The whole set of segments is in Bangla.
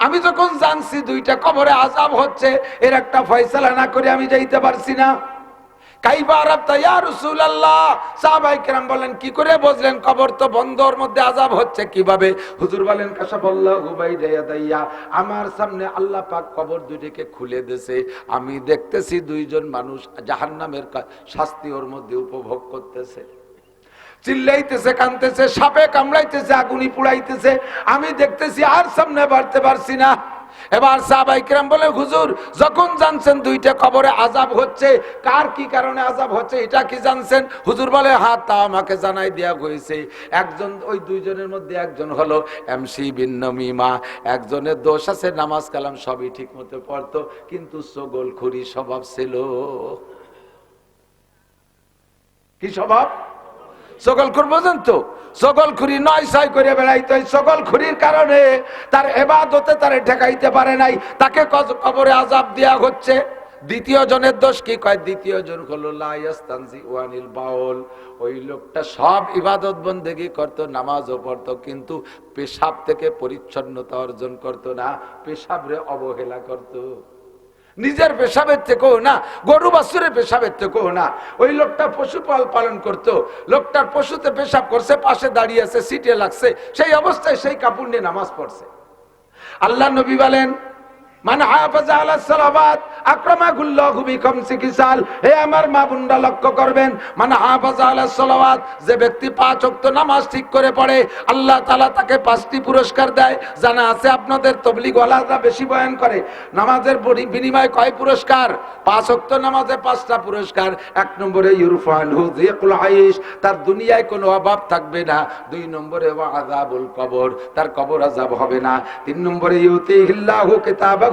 আমি যখন জানছি দুইটা কবরে আযাব হচ্ছে, এর একটা ফয়সালা না করে আমি যাইতে পারছি না। কাইফা আরাফতা ইয়া রাসূলুল্লাহ, সাহাবায়ে কেরাম বলেন কি করে বুঝলেন কবর তো বন্ধ, ওর মধ্যে আযাব হচ্ছে কিভাবে? হুজুর বলেন কাশাফাল্লাহু বাইনা ইয়াদাইয়া, আমার সামনে আল্লাহ পাক কবর দুইটাকে খুলে দিয়েছে, আমি দেখতেছি দুইজন মানুষ জাহান্নামের শাস্তি ওর মধ্যে উপভোগ করতেছে, চিল্লাইতেছে, কাঁদতেছে, সাপে কামড়াইতেছে, আগুনি পুড়াইতেছে, আমি দেখতেছি আর সামনে বাড়তে পারছি না। এবার সাহাবায়ে কেরাম বলে হুজুর যখন জানছেন দুইটা কবরে আযাব হচ্ছে, কার কি কারণে আযাব হচ্ছে এটা কি জানছেন? হুজুর বলে হ্যাঁ, তা আমাকে জানাই দেয়া হয়েছে। একজন, ওই দুইজনের মধ্যে একজন হলো এমসি বিন নমিমা, একজনের দোষ আছে, নামাজ কালাম সবই ঠিক মতো পড়তো, কিন্তু চগলখুরি স্বভাব ছিল। কি স্বভাব? চগলখুর বোঝেন তো? চগলখুরি নয় ছয় করে বেড়াইতো। চগলখুরির কারণে তার ইবাদতে তারে ঠেকাইতে পারে নাই, তাকে কবরে আযাব দেয়া হচ্ছে। দ্বিতীয় জনের দোষ কি? কয় দ্বিতীয় জন হলো লা ইয়াস্তানজি ওয়ানিল বাউল, ওই লোকটা সব ইবাদত বন্দেগি করতো, নামাজও পড়তো, কিন্তু পেশাব থেকে পরিচ্ছন্নতা অর্জন করতো না, পেশাবরে অবহেলা করতো। নিজের পেশাবের থেকেও না, গরু বাছুরের পেশাবের থেকেও না। ওই লোকটা পশু পালন করতো, লোকটার পশুতে পেশাব করছে, পাশে দাঁড়িয়ে আছে, সিটে লাগছে, সেই অবস্থায় সেই কাপড় নিয়ে নামাজ পড়ছে। আল্লাহ নবী বলেন মান হাফাজা আলা সালাওয়াত আকরামাহুল্লাহু বিখামসি খিসাল, হে আমার মা বোনরা লক্ষ্য করবেন, মান হাফাজা আলা সালাওয়াত, যে ব্যক্তি 5 ওয়াক্ত নামাজ ঠিক করে পড়ে, আল্লাহ তাআলা তাকে 5টি পুরস্কার দেয়। জানা আছে আপনাদের তবলিগ ওয়ালারা বেশি বয়ান করে, নামাজের বিনিময়ে কয় পুরস্কার? 5 ওয়াক্ত নামাজে 5টা পুরস্কার। 1 নম্বরে ইউরফানহু যিকুল আইশ, তার দুনিয়ায় কোনো অভাব থাকবে না। 2 নম্বরে ওয়া আযাবুল কবর, তার কবর আযাব হবে না। 3 নম্বরে ইউতিহিল্লাহু কিতাবা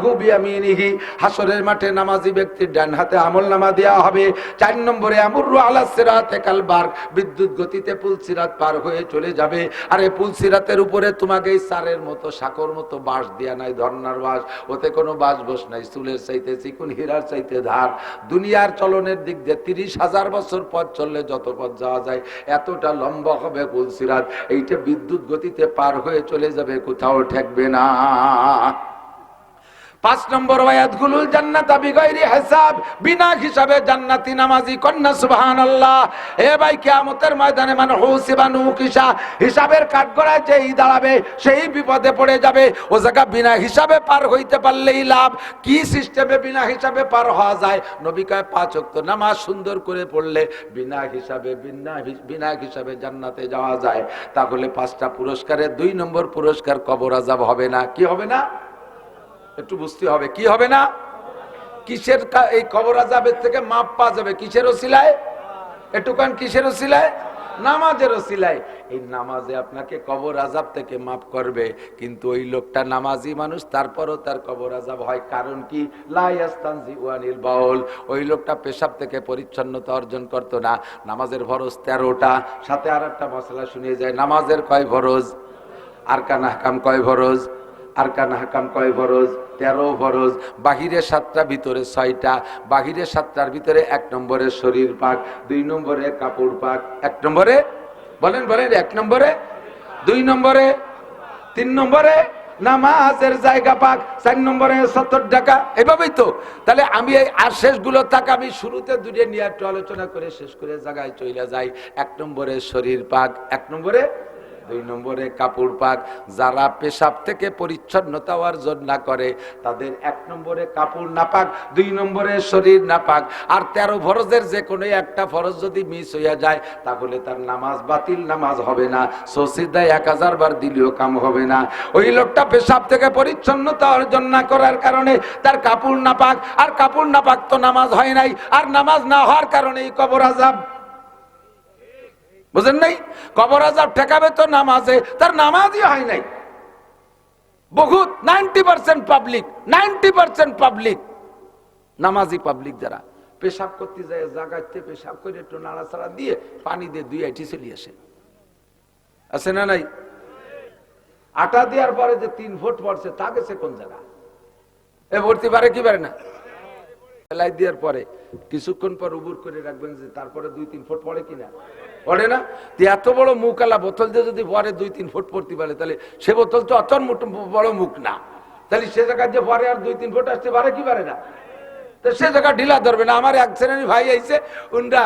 হাসরের মাঠে নামাজি ব্যক্তির ডান হাতে আমলনামা দেওয়া হবে। 4 নম্বরে আমরু আলা সিরাতে কালবার, বিদ্যুৎ গতিতে পুল সিরাত পার হয়ে চলে যাবে। আর এই পুল সিরাতের উপরে তোমাকে এই সারের মতো, সাকর মতো বাঁশ দেয়া নাই, ধর্নার বাঁশ, ওতে কোনো বাঁশ বস নাই, চুলের চাইতে চিকুন, হীরার চাইতে ধার। দুনিয়ার চলনের দিক দিয়ে 30,000 বছর পথ চললে যত পথ যাওয়া যায় এতটা লম্বা হবে পুল সিরাত। এইটা বিদ্যুৎ গতিতে পার হয়ে চলে যাবে, কোথাও ঠেকবে না। 5 নম্বর ওয়ায়াদখুলুল জান্নাতা বিগাইরি হিসাব, বিনা হিসাবে জান্নাতি নামাজি কন্যা সুবহানাল্লাহ। এ ভাই কিয়ামতের ময়দানে মানে হুসিবা নুকিসা, হিসাবের কাঠগড়ায় যেই দাঁড়াবে সেই বিপদে পড়ে যাবে। ও জায়গা বিনা হিসাবে পার হইতে পারলেই লাভ। কি সিস্টেমে বিনা হিসাবে পার হওয়া যায়? নবী কয় 5 ওয়াক্ত নামাজ সুন্দর করে পড়লে বিনা হিসাবে জান্নাতে যাওয়া যায়। তাহলে 5টা পুরস্কারের 2 নম্বর পুরস্কার কবর আযাব হবে না। কি হবে না? একটু বুঝতে হবে, কি হবে না? কিসের? এই কবর আযাবের থেকে মাপ পাওয়া যাবে কিসের ওসিলায়? একটু কান, কিসের ওসিলায়? নামাজের ওসিলায়। এই নামাজে আপনাকে কবর আযাব থেকে মাফ করবে, কিন্তু ওই লোকটা নামাজি মানুষ, তারপরও তার কবর আযাব হয়। কারণ কি? লা ইয়াস্তানজি ওয়ানিল বাউল, ওই লোকটা পেশাব থেকে পরিচ্ছন্নতা অর্জন করতো না। নামাজের ফরজ 13টা, সাথে আর একটা মশলা শুনিয়ে যায়, নামাজের কয় ফরজ? আরকান আহকাম কয় ফরজ? আরকান আহকাম কয় ফরজ? 13 ফরজ। বাহিরে 7টা, ভিতরে 6টা। বাহিরে 7টার ভিতরে 1 নম্বরে শরীর পাক, 2 নম্বরে কাপড় পাক, 1 নম্বরে বলেন 1 নম্বরে, 2 নম্বরে, 3 নম্বরে নামাজের জায়গা পাক, 4 নম্বরে 70 টাকা। এভাবেই তো। তাহলে আমি এই আর শেষগুলো থাক, আমি শুরুতে দুটো নিয়ে একটু আলোচনা করে শেষ করে জায়গায় চলে যাই। 1 নম্বরে শরীর পাক, 1 নম্বরে, 2 নম্বরে কাপড় পাক। যারা পেশাব থেকে পরিচ্ছন্নতা অর্জন না করে তাদের 1 নম্বরে কাপড় নাপাক, 2 নম্বরে শরীর নাপাক। আর 13 ফরজের যে কোনো একটা ফরজ যদি মিস হইয়া যায় তাহলে তার নামাজ বাতিল, নামাজ হবে না। সজিদায় 1000 বার দিলেও কাম হবে না। ওই লোকটা পেশাব থেকে পরিচ্ছন্নতা অর্জন না করার কারণে তার কাপড় নাপাক, আর কাপড় নাপাক তো নামাজ হয় নাই, আর নামাজ না হওয়ার কারণেই কবর আযাব। বুঝেন নাই? কবর আযাব ঠেকাবে তো নামাজে, তার নামাজই হয় নাই। বহুত 90% পাবলিক, 90% পাবলিক নামাজি পাবলিক যারা পেশাব করতে যায়, জায়গাতে পেশাব করে একটু নাড়াচাড়া দিয়ে পানি দিয়ে 2 আইটি চলে আসে। আছে না নাই? আটা দেওয়ার পরে যে 3 ফুট পড়ছে তা গেছে কোন জায়গা? এ ভর্তি পারে কি পারে না? ফেলাই দেওয়ার পরে কিছুক্ষণ পর উবুর করে রাখবেন, যে তারপরে 2-3 ফুট পড়ে কিনা? পড়ে না? এত বড় মুখ আলা বোতল দিয়ে যদি পরে 2-3 ফুট পড়তে পারে তাহলে সে বোতল তো অত বড় মুখ না। তাহলে সে জায়গায় যে পরে আর 2-3 ফুট আসতে পারে কি পারে না? তো সে জায়গা ঢিলা ধরবে না। আমার এক শ্রেণীর ভাই আইছে, উনরা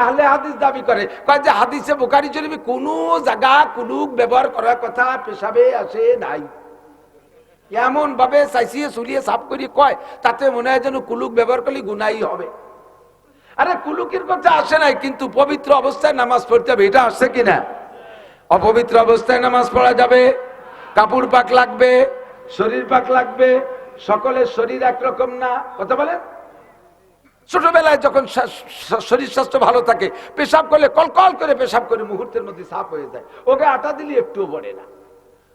আহলে হাদিস দাবি করে, কয় যে হাদিসে বুখারী শরীফে কোনো জায়গা কুলুক ব্যবহার করার কথা পেশাবে আসে নাই। এমন ভাবে চাইছিয়ে চুলিয়ে সাফ করি কয়, তাতে মনে হয় যেন কুলুক ব্যবহার করলে গুনাই হবে। আরে কুলুকের কথা আসে নাই, কিন্তু পবিত্র অবস্থায় নামাজ পড়তে হবে, এটা আসছে কিনা? অপবিত্র অবস্থায় নামাজ পড়া যাবে, কাপড় পাক লাগবে, শরীর পাক লাগবে, সকলের শরীর একরকম না, কথা বলেন। ছোটবেলায় যখন শরীর স্বাস্থ্য ভালো থাকে, পেশাব করলে কলকল করে পেশাব করে মুহূর্তের মধ্যে সাফ হয়ে যায়, ওকে আটা দিলে একটুও পড়ে না।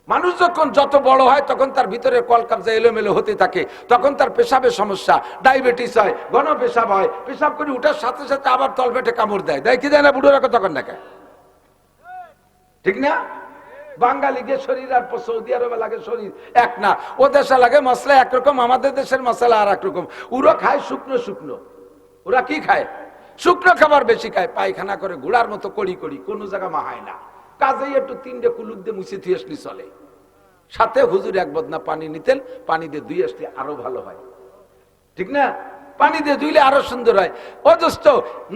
মানুষ যখন যত বড় হয় তখন তার ভিতরে কলকাবজা এলোমেলো হতে থাকে, তখন তার পেশাবের সমস্যা, ডায়াবেটিস হয়, ঘন পেশাব হয়, পেশাব করে উঠার সাথে সাথে আবার তলপেটে কামড় দেয়, দেয় কি দেয় না? বুড়োরা তখন দেখে, ঠিক না? বাঙালিকে শরীর আর সৌদি আরবে লাগে শরীর এক না। ও দেশে লাগে মশলা একরকম, আমাদের দেশের মশলা আর একরকম। ওরা খায় শুকনো শুকনো, ওরা কি খায়? শুকনো খাবার বেশি খায়, পায়খানা করে ঘোড়ার মতো কড়ি করি, কোনো জায়গা মাহায় না। কাজেই একটু 3টে কুলুক দিয়ে মুছে ধুয়ে আসলে চলে। সাথে হুজুর 1 বদনা পানি নিতেন, পানি দিয়ে ধুয়ে আসলে আরো ভালো হয়, ঠিক না? পানি দিয়ে ধুইলে আরো সুন্দর হয়। অজস্র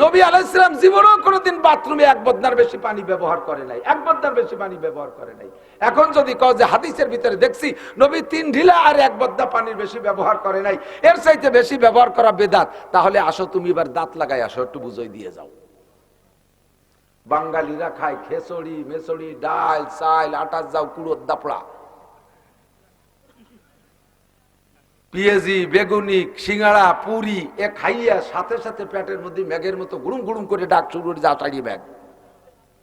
নবী আলাইহিস সালাম জীবনেও কোনোদিন বাথরুমে 1 বদনার বেশি পানি ব্যবহার করে নাই, 1 বদনার বেশি পানি ব্যবহার করে নাই। এখন যদি কও যে হাদিসের ভিতরে দেখছি নবী 3 ঢিলা আর 1 বদনা পানির বেশি ব্যবহার করে নাই, এর চাইতে বেশি ব্যবহার করা বেদাত, তাহলে আসো তুমি এবার দাঁত লাগাই আসো, একটু বুঝাই দিয়ে যাও। বাঙালিরা খায় খেচড়ি মেচড়ি, ডাল চাল, আটার যাও, কুড়োর দাপড়া, পেঁয়াজি, বেগুনি, সিঙ্গাড়া, পুরি, এ খাইয়া সাথে সাথে পেটের মধ্যে মেঘের মতো গুড়ুম গুড়ুম করে ডাক শুরু করে যা চাইয়ে ব্যাগ,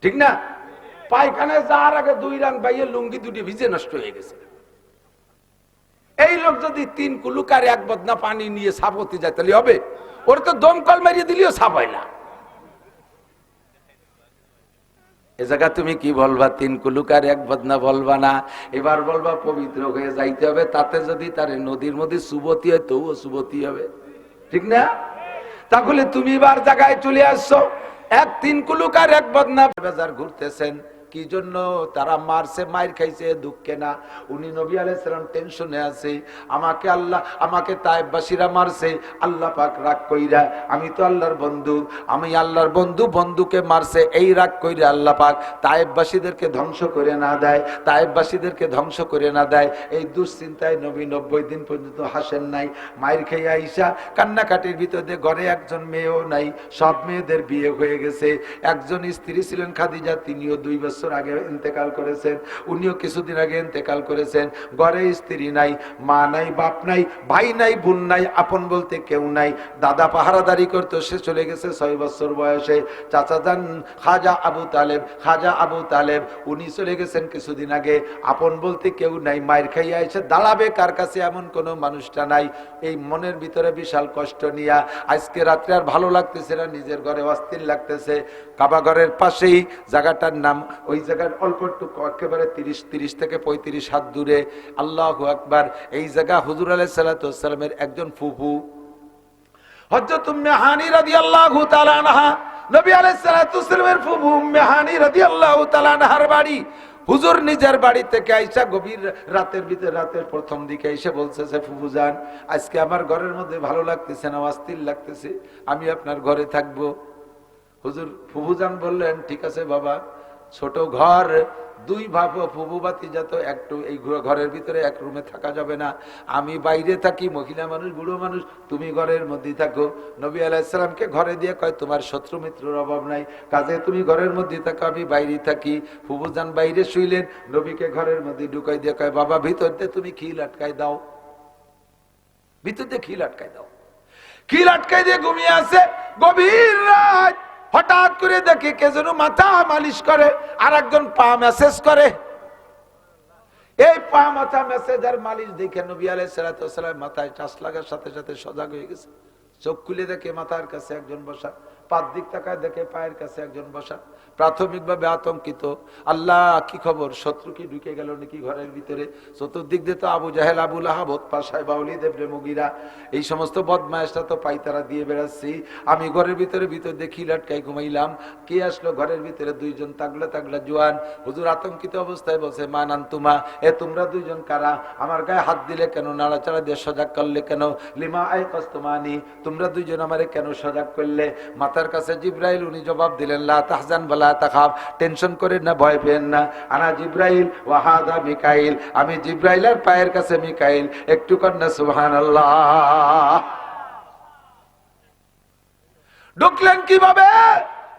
ঠিক না? পায়খানায় যাওয়ার আগে 2 রান বাইয়ে লুঙ্গি 2টি ভিজে নষ্ট হয়ে গেছে। এই লোক যদি 3 কুলুক আর 1 বদনা পানি নিয়ে সাফ হতে যায়, তাহলে হবে? ওর তো দমকল মারিয়ে দিলেও সাফ হয় না। এ জায়গা তুমি কি বলবা? 3 কুলুক আর 1 বদনা বলবা না, এবার বলবা পবিত্র হয়ে যাইতে হবে। তাতে যদি তার নদীর মধ্যে সুবতি হয়, তবুও সুবতি হবে, ঠিক না? তাহলে তুমি এবার জায়গায় চলে আসছো, 3 কুলুক আর 1 বদনা বাজার ঘুরতেছেন, কি জন্য? তারা মারছে, মাইর খাইছে, দুঃখে না। উনি নবী আলাইহিস সালাম টেনশনে আছে, আমাকে তায়েফবাসীরা মারছে, আল্লাহ পাক রাগ কইরা, আমি তো আল্লাহর বন্ধু, আমি আল্লাহর বন্ধু, বন্ধুকে মারছে, এই রাগ কইরা আল্লাহ পাক তায়েফবাসীদেরকে ধ্বংস করে না দেয়, তায়েফবাসীদেরকে ধ্বংস করে না দেয়। এই দুশ্চিন্তায় নবী 90 দিন পর্যন্ত হাসেন নাই। মাইর খেয়ে আইসা কান্নাকাটির ভিতরে, ঘরে একজন মেয়েও নাই, সব মেয়েদের বিয়ে হয়ে গেছে। একজন স্ত্রী ছিলেন খাদিজা, তিনিও 2 বছর আগে ইন্তেকাল করেছেন, উনিও কিছুদিন আগে ইন্তেকাল করেছেন। ঘরে স্ত্রী নাই, মা নাই, বাপ নাই, ভাই নাই, বোন নাই, আপন বলতে কেউ নাই। দাদা পাহারাদারি করতো, সে চলে গেছে 6 বছর বয়সে। চাচা যান খাজা আবু তালেব, উনি চলে গেছেন কিছুদিন আগে। আপন বলতে কেউ নাই, মায়ের খাইয়া এসে দাঁড়াবে কার কাছে, এমন কোনো মানুষটা নাই। এই মনের ভিতরে বিশাল কষ্ট নিয়া আজকে রাত্রে আর ভালো লাগতেছে না, নিজের ঘরে অস্থির লাগতেছে। কাবা ঘরের পাশেই জায়গাটার নাম, ওই জায়গার অল্প একটু একেবারে 30 থেকে 35 হাত দূরে, আল্লাহু আকবার, এই জায়গা হুজুর আলাইহিস সালাতু ওয়াস সালামের একজন ফুফু হযরত উম্মে হানি রাদিয়াল্লাহু তাআলা আনহা, নবী আলাইহিস সালাতু ওয়াস সালামের ফুফু উম্মে হানি রাদিয়াল্লাহু তাআলা আনহার বাড়ি। হুজুর নিজের বাড়ি থেকে আইসা গভীর রাতের ভিতরে, রাতের প্রথম দিকে এসে বলছে, ফুফু যান, আজকে আমার ঘরের মধ্যে ভালো লাগতেছে না, অস্থির লাগতেছে, আমি আপনার ঘরে থাকবো। হুজুর ফুফু যান বললেন, ঠিক আছে বাবা, ছোট ঘর, 2 ভাবো ফুফু বাতি যত, একটু এই ঘরের ভিতরে এক রুমে থাকা যাবে না, আমি বাইরে থাকি, মহিলা মানুষ, বুড়ো মানুষ, তুমি ঘরের মধ্যে থাকো। নবী আলাইহিস সালামকে ঘরে দিয়ে কয়, তোমার শত্রু মিত্রের অভাব নাই, কাজে তুমি ঘরের মধ্যে থাকো, আমি বাইরে থাকি। ফুফু যান বাইরে শুইলেন, নবীকে ঘরের মধ্যে ঢুকাই দিয়ে কয়, বাবা ভিতর দিয়ে তুমি খিল আটকাই দাও, ভিতর দিয়ে খিল আটকাই দাও। খিল আটকাই দিয়ে ঘুমিয়ে আছে। গভীর রাত, হঠাৎ করে দেখে কে যেন মাথা মালিশ করে, আর একজন পা ম্যাসেজ করে। এই পা মাথা ম্যাসেজ আর মালিশ দেখে নবী আলাইহিস সালাতু ওয়াস সালাম মাথায় টাচ লাগার সাথে সাথে সজাগ হয়ে গেছে। চোখ খুলে দেখে মাথার কাছে একজন বসা, পায়ের দিক তাকায় দেখে পায়ের কাছে একজন বসা, প্রাথমিকভাবে আতঙ্কিত, আল্লাহ কি খবর, শত্রু কি ঢুকে গেল নাকি ঘরের ভিতরে। চতুর্দিক দিয়ে তো আবু জাহেল, আবু লাহাব, উতবা, সাইবা, ওয়ালিদ ইবনে মুগিরা, এই সমস্ত বদমায়েশরা তো পাইতারা দিয়ে বেড়াচ্ছি। আমি ঘরের ভিতরে দেখি লটকাই ঘুমাইলাম, কে আসলো ঘরের ভিতরে, দুইজন তাগলা তাগলা জোয়ান। হুজুর আতঙ্কিত অবস্থায় বলছে, মা নান্তুমা, এ তোমরা দুইজন কারা, আমার গায়ে হাত দিলে কেন, নাড়াচাড়া দিয়ে সজাগ করলে কেন, লিমা আই কস্তমানি, তোমরা দুইজন আমারে কেন সজাগ করলে। মাথার কাছে জিব্রাইল, উনি জবাব দিলেন, লা তাহজান ওয়ালা তাখাফ, টেনশন করেন না, ভয় পেন না, আনা জিব্রাইল ওয়া হাদা মিকাইল, আমি জিব্রাইল আর পায়ের কাছে মিকাইল, একটু কন্যা সুবহানাল্লাহ। ঢুকলেন কিভাবে?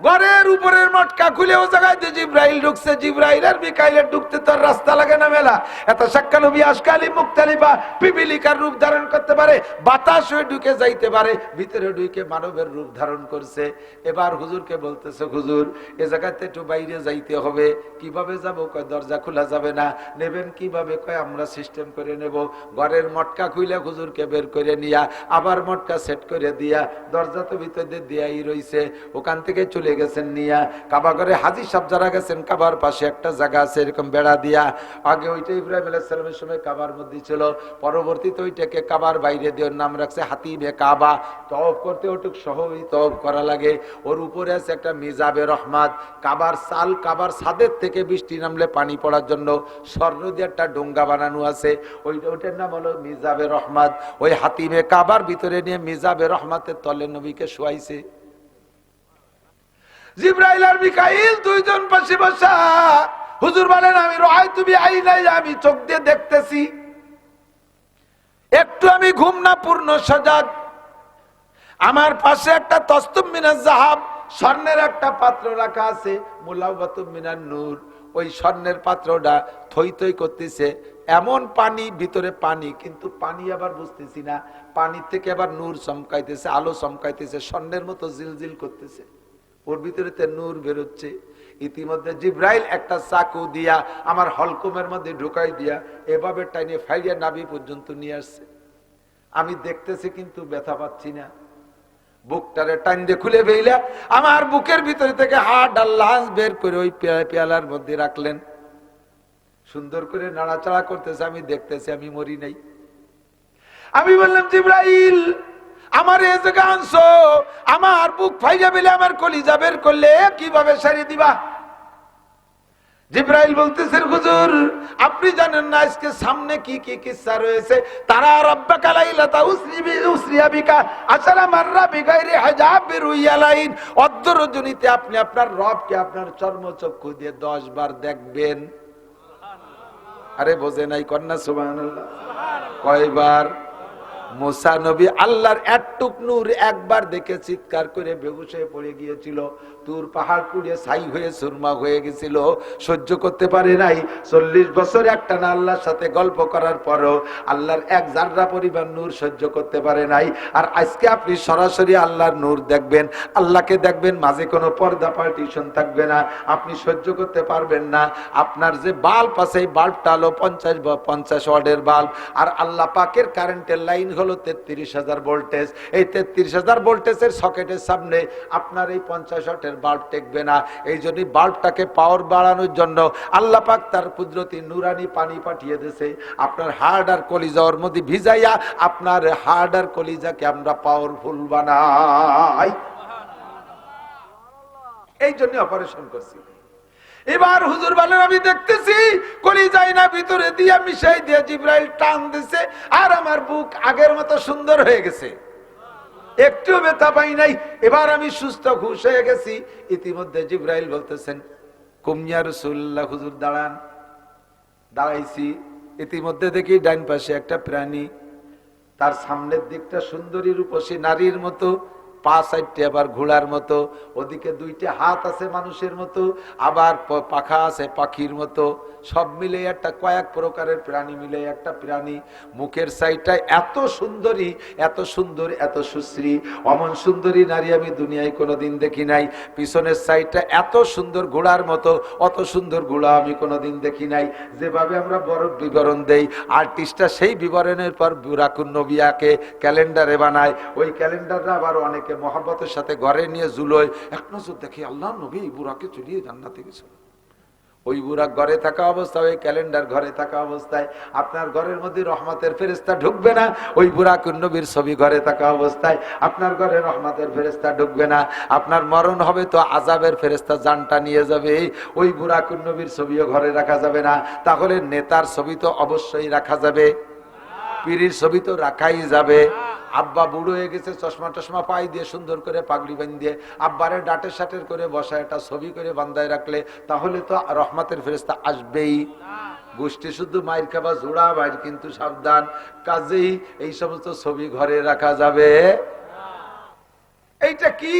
ঘরের উপরের মটকা খুলে ও জায়গায় যে জিব্রাইল ঢুকছে। জিব্রাইল আর মিকাইলের ঢুকতে তোর রাস্তা লাগে না মেলা। এত শাক্কালবি আশকালি মুক্তালিফা, পিপিলিকার রূপ ধারণ করতে পারে, বাতাস হয়ে ঢুকে যাইতে পারে, ভিতরে ঢুকে মানবের রূপ ধারণ করছে। এবার হুজুরকে বলতেছে, হুজুর এ জায়গাতে একটু বাইরে যাইতে হবে। কিভাবে যাব? কয় দরজা খোলা যাবে না। নেবেন কিভাবে? কয় আমরা সিস্টেম করে নেব। ঘরের মটকা খুলে হুজুরকে বের করে নিয়া আবার মটকা সেট করে দিয়া, দরজা তো ভিতরে দিয়াই রইছে, ওখান থেকে চলে গেছেন নিয়া কাবা ঘরে। হাজী সাহেব যারা গেছেন, কাবার পাশে একটা জায়গা আছে এরকম বেড়া দিয়া, আগে ওইটা ইব্রাহিম আলাইহিস সালামের সময় কাবার মধ্যে ছিল, পরবর্তীতে ওইটাকে কাবার বাইরে দিয়ে নাম রাখছে হাতিমে কাবা। তওয়াফ করতে ওটুক সহই তওয়াফ করা লাগে। ওর উপরে আছে একটা মিজাবে রহমাত, কাবার সাল, কাবার ছাদের থেকে বৃষ্টি নামলে পানি পড়ার জন্য স্বর্ণ দিয়ে একটা ডোঙ্গা বানানো আছে, ওইটার নাম হলো মিজাবে রহমাত। ওই হাতিমে কাবার ভিতরে নিয়ে মিজাবে রহমাতের তলে নবীকে শোয়াইছে। জিব্রাইল আর মিকাইল দুইজন পাশে বসা। হুজুর বলেন, আমি রাআইতু বিআইনাই, আমি চোখ দিয়ে দেখতেছি, একটু আমি ঘুম না, পূর্ণ সজাগ। আমার পাশে একটা তসতুম মিনাজ যাহাব, স্বর্ণের একটা পাত্র রাখা আছে, মুলাওয়াতুম মিনান নূর, ওই স্বর্ণের পাত্রটা থই থই করতেছে। এমন পানি, ভিতরে পানি, কিন্তু পানি আবার বুঝতেছি না, পানির থেকে আবার নূর চমকাইতেছে, আলো চমকাইতেছে, স্বর্ণের মতো জিলজিল করতেছে, ওর ভিতরে নূর বেরোচ্ছে। ইতিমধ্যে জিব্রাইল একটা চাকু দিয়া আমার হলকুমের মধ্যে ঢুকাই দিয়া এভাবে টাইনে ফাইরিয়া নাভি পর্যন্ত নিয়ে আসছে। আমি দেখতেছি কিন্তু ব্যথা পাচ্ছি না। বুকটারে টাইন দিয়ে খুলে বেইলা আমার বুকের ভিতরে থেকে হাড় আর লাশ বের করে ওই পেয়ালার মধ্যে রাখলেন। সুন্দর করে নাড়াচাড়া করতেছে, আমি দেখতেছি আমি মরি নাই। আমি বললাম, জিব্রাইল আমার এ জায়গা আনছো, আমার বুক ফাইজা বেলে আমার কলিজা বের করলে কিভাবে সারি দিবা? জিব্রাইল বলতেছেন, হুজুর আপনি জানেন না আজকে সামনে কি কি কিসসা রয়েছে। তারা রাব্বাকা লাইলাতা উসরিয়া বিকা আশারা মাররা বিগাইরি হিজাব বিরুয়ালাইন, অর্ধ রজনীতে আপনি আপনার রবকে আপনার চর্মচক্ষু দিয়ে 10 বার দেখবেন। আরে বোঝে নাই কন্যা সুবহানাল্লাহ। কয়বার? মুসা নবী আল্লাহর একটুক নূর একবার দেখে চিৎকার করে বেহুশ হয়ে পড়ে গিয়েছিল। তুর পাহাড় পুড়ে ছাই হয়ে সুরমা হয়ে গেছিল, সহ্য করতে পারে নাই। 40 বছর একটানা আল্লাহর সাথে গল্প করার পরও আল্লাহর এক জাররা পরিমাণ নূর সহ্য করতে পারে নাই। আর আজকে আপনি সরাসরি আল্লাহর নূর দেখবেন, আল্লাহকে দেখবেন, মাঝে কোনো পর্দা পার্টিশন থাকবে না, আপনি সহ্য করতে পারবেন না। আপনার যে বাল্ব আছে এই বাল্বটা হলো 50 ওয়াটের বাল্ব, আর আল্লাহ পাকের কারেন্টের লাইন হলো 33,000 ভোল্টেজ। এই 33,000 ভোল্টেজের সকেটের সামনে আপনার এই 50 ওয়াটের বাল্ব টেকবে না। এই জন্য বাল্বটাকে পাওয়ার বাড়ানোর জন্য আল্লাহ পাক তার কুদরতি নুরানি পানি পাঠিয়ে দিয়েছে, আপনার হার্ট আর কলিজা ওর মধ্যে ভিজাইয়া আপনার হার্ট আর কলিজাকে আমরা পাওয়ারফুল বানাই। এই জন্য অপারেশন করছি। এবার হুজুর বলেন, আমি দেখতেছি কলিজায় না ভিতরে দিয়ে মিশাই দিয়ে জিব্রাইল টান দিছে, আর আমার বুক আগের মতো সুন্দর হয়ে গেছে, একটু ব্যথা পাই নাই। এবার আমি সুস্থ খুশ হয়ে গেছি। ইতিমধ্যে জিব্রাইল বলতেছেন, কুম ইয়া রাসূলুল্লাহ, হুজুর দাঁড়ান। দাঁড়াইছি, ইতিমধ্যে দেখি ডাইন পাশে একটা প্রাণী, তার সামনের দিকটা সুন্দরী রূপসী নারীর মতো, পা সাইডটা আবার ঘোড়ার মতো, ওদিকে 2টা হাত আছে মানুষের মতো, আবার পাখা আছে পাখির মতো, সব মিলে একটা কয়েক প্রকারের প্রাণী মিলে একটা প্রাণী। মুখের সাইডটা এত সুন্দরী, এত সুন্দর, এত সুশ্রী, অমন সুন্দরী নারী আমি দুনিয়ায় কোনোদিন দেখি নাই। পিছনের সাইডটা এত সুন্দর ঘোড়ার মতো, অত সুন্দর ঘোড়া আমি কোনোদিন দেখি নাই। যেভাবে আমরা বড় বিবরণ দেই, আর্টিস্টরা সেই বিবরণের পর বুরাকুন নবিয়াকে ক্যালেন্ডারে বানায়, ওই ক্যালেন্ডারটা আবার অনেকে মহব্বতের সাথে ঘরে নিয়ে ঝুলোয়, এক নজর দেখে আল্লাহ নবী এই বুড়াকে চলিয়ে জান্নাতে গেছিল। ওই বুরাক ঘরে থাকা অবস্থায়, ওই ক্যালেন্ডার ঘরে থাকা অবস্থায় আপনার ঘরের মধ্যে রহমতের ফেরেশতা ঢুকবে না। ওই বুরাক নবীর ছবি ঘরে থাকা অবস্থায় আপনার ঘরে রহমতের ফেরেশতা ঢুকবে না। আপনার মরণ হবে তো আযাবের ফেরেশতা জানটা নিয়ে যাবে। ওই বুরাক নবীর ছবিও ঘরে রাখা যাবে না। তাহলে নেতার ছবি তো অবশ্যই রাখা যাবে, পীরের ছবি তো রাখাই যাবে। আব্বা বুড়ো হয়ে গেছে, চশমা টশমা পাই দিয়ে সুন্দর করে পাগড়ি বাঁধিয়ে আব্বারে ডাটের সাটের করে বসা একটা ছবি করে বান্ধায় রাখলে তাহলে তো রহমতের ফেরেশতা আসবেই। গোষ্ঠী শুধু মায়ের খাবা জোড়া বাইর, কিন্তু সাবধান, কাজেই এই সমস্ত ছবি ঘরে রাখা যাবে। এইটা কি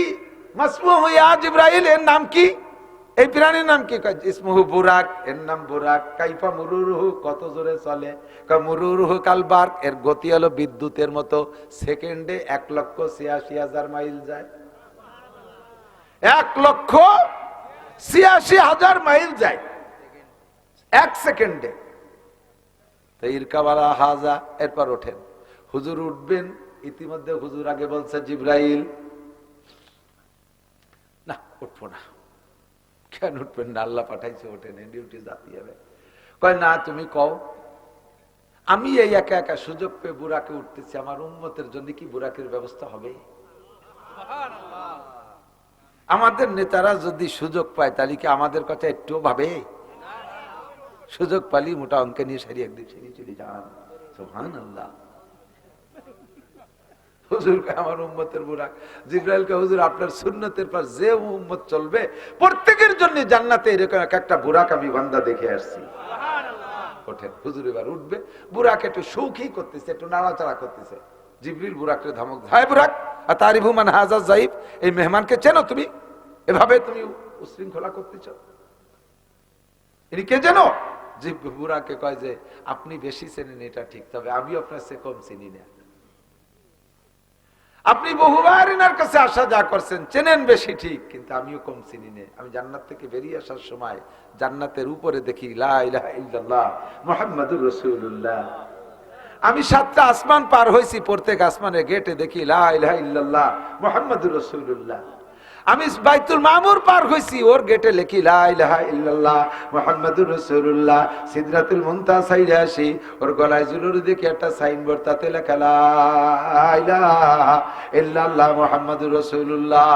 মাসমুহু ইয়া জিবরাইল, এর নাম কি? এই প্রাণীর নাম কি? ইসমুহু বুরাক, এর নাম বুরাক। কাইফা মুরুরুহু, কত জোরে চলে? মুরুরুহু কালবার্ক, এর গতি হলো বিদ্যুতের মতো, সেকেন্ডে 1,86,000 মাইল যায়। 1,86,000 মাইল যায় এক সেকেন্ডে। তো ইরকাবালা হাজা, এরপর ওঠেন। হুজুর উঠবেন, ইতিমধ্যে হুজুর আগে বলছে জিবরাইল না উঠবো না। কেন উঠবেন না? আল্লাহ পাঠাইছে, ওঠেন, ডিউটি জাতি হবে। কয় না তুমি কও, আমি এই একা একা সুযোগ পেয়ে বুরাকে উঠতেছি, আমার উম্মতের জন্য কি বুরাকের ব্যবস্থা হবে? আমাদের নেতারা যদি সুযোগ পায় তাহলে কি আমাদের কথা একটুও ভাবে? সুযোগ পালি মোটা অঙ্কে নিয়ে সারি একদিন সেরিয়ে চলে যান। সুবহানাল্লাহ। হুজুর আমার উম্মতের বুরাক। জিবরাইলকে হুজুর আপনার সুন্নতের পর যে উম্মত চলবে প্রত্যেকের জন্য জান্নাতে এরকম একটা বুরাক আমি বান্দা দেখে আসছি। ওঠেন। হুজুর এবার উঠবে, বুরাক একটু সৌখী করতেছে, একটু নাড়াচাড়া করতেছে। জিবরিল বুরাককে ধমক, হায় বুরাক আতারিফু মান হাযা যায়েব, এই মেহমানকে চেনো তুমি? এভাবে তুমি উশৃঙ্খলা করতেছ, ইনি কে জানো? বুরাকে কয় যে আপনি বেশি চেনেন এটা ঠিক, তবে আমি আপনার চেয়ে কম চিনি না। আপনি বহুবার এনার কাছে আসা যা করছেন, চেনেন বেশি ঠিক, কিন্তু আমিও কম চিনি না। আমি জান্নাত থেকে বেরিয়ে আসার সময় জান্নাতের উপরে দেখি লা ইলাহা ইল্লাল্লাহ মুহাম্মাদুর রাসূলুল্লাহ। আমি 7টা আসমান পার হয়েছি, প্রত্যেক আসমানের গেটে দেখি লা ইলাহা ইল্লাল্লাহ মুহাম্মাদুর রাসূলুল্লাহ। আমি বাইতুল মামুর পার হইছি, ওর গেটে লিখি লা ইলাহা ইল্লাল্লাহ মুহাম্মাদুর রাসূলুল্লাহ। সিদরাতুল মুনতাহা সাইরে আসি, ওর গলায় জুলুর দেখি একটা সাইনবোর্ড, তাতে লেখা লা ইলাহা ইল্লাল্লাহ মুহাম্মাদুর রাসূলুল্লাহ।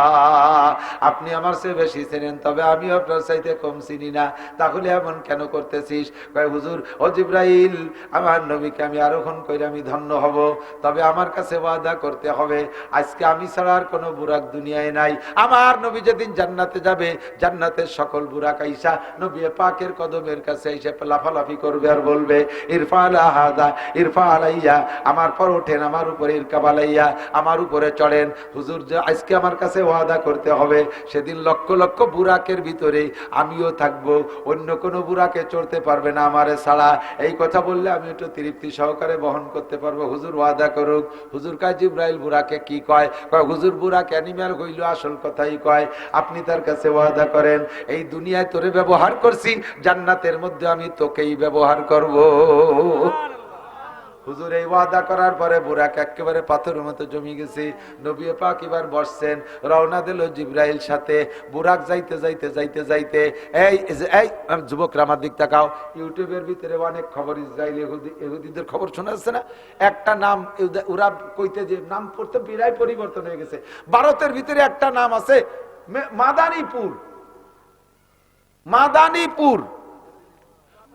আপনি আমার চেয়ে বেশি চেনেন, তবে আমি আপনার চাইতে কম চিনি না। তাহলে এমন কেন করতেছিস? কয় হুজুর ও জিবরাইল, আমার নবীকে আমি আরোহণ করে আমি ধন্য হব, তবে আমার কাছে ওয়াদা করতে হবে আজকে আমি ছাড়া আর কোনো বুরাক দুনিয়ায় নাই। আমার নবী যেদিন জান্নাতে যাবে, জান্নাতের সকল বুরাক আইসা নবী পাকের কদমের কাছে এসে লাফালাফি করবে আর বলবে ইরফা আলা হাদা ইরফা আলাইয়া, আমার পর ওঠেন, আমার উপরে ইরকাব আলাইয়া, আমার উপরে চড়েন। হুজুর যে আজকে আমার কাছে ওয়াদা করতে হবে, সেদিন লক্ষ লক্ষ বুরাকের ভিতরে আমিও থাকবো, অন্য কোনো বুরাকে চড়তে পারবে না আমারে ছাড়া। এই কথা বললে আমি একটু তৃপ্তি সহকারে বহন করতে পারবো। হুজুর ওয়াদা করুক। হুজুর কয় জিবরাইল বুরাকে কি কয়? কয় হুজুর বুরাক অ্যানিম্যাল হইল, আসল কথাই কয়। আপনি তার কাছে ওয়াদা করেন, এই দুনিয়ায় তোরে ব্যবহার করছি, জান্নাতের মধ্যে আমি তোকেই ব্যবহার করব। হুজুর এই ওয়াদা করার পরে বুরাক একেবারে পাথরের মতো জমি গেছে। নবী পাক এবার বসছেন, রওনা দিল জিবরাইল সাথে। বুরাক যাইতে যাইতে যাইতে যাইতে এই যুবকরা আমার দিক তাকাও, ইউটিউবের ভিতরে অনেক খবর, ইসরায়েল ইহুদিদের খবর শোনা যাচ্ছে না? একটা নাম ওরা কইতে যে নাম পড়তে বিরাই পরিবর্তন হয়ে গেছে। ভারতের ভিতরে একটা নাম আছে মাদানীপুর, মাদানীপুর,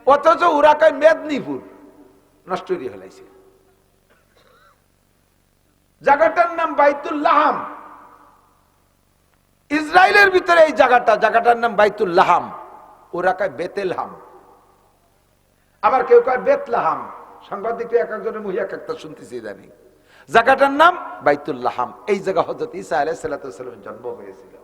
অথচ ওরা কয় মেদিনীপুর। নষ্ট হয়ে ফেলাইছে। জায়গাটার নাম বাইতুল লাহাম। ইসরায়েলের ভিতরে এই জায়গাটার নাম বাইতুল লাহাম, ওরা কয় বেতেলহাম, আবার কেউ কয় বেতলাহাম। সাংবাদিক এক একজনের মুহি এক একটা শুনতেছি জানি। জায়গাটার নাম বাইতুল লাহাম। এই জায়গা হযরত ঈসা আলাইহিস সালামের জন্ম হয়েছিল।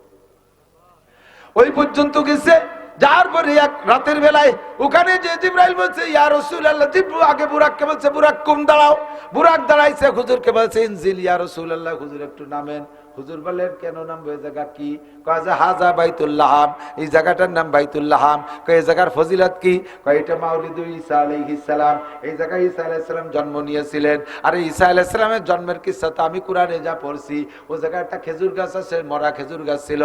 ওই পর্যন্ত গেছে। যার পরে এক রাতের বেলায় ওখানে যে জিবরাইল বলছে ইয়া রাসূলুল্লাহ, জিবরাইল আগে বুরাককে বলছে বুরাক কুম দাঁড়াও। বুরাক দাঁড়াইছে, হুজুরকে বলছে ইনজিল ইয়া রাসূলুল্লাহ, হুজুর একটু নামেন। হুজুর বললেন কেন নাম ওই জায়গা কি? কয় যে হাজা বাইতুল্লাহাম, এই জায়গাটার নাম বাইতুল্লাহাম। কয় এই জায়গার ফজিলত কি? কয় এটা মাউলিদু ঈসা আলাইহিস সালাম, এই জায়গায় ঈসা আলাইহিস সালাম জন্ম নিয়েছিলেন। আর ঈসা আলাইহিস সালামের জন্মের কিসসা তো আমি কোরআনে যা পড়ছি, ও জায়গায় একটা খেজুর গাছ আছে, মরা খেজুর গাছ ছিল।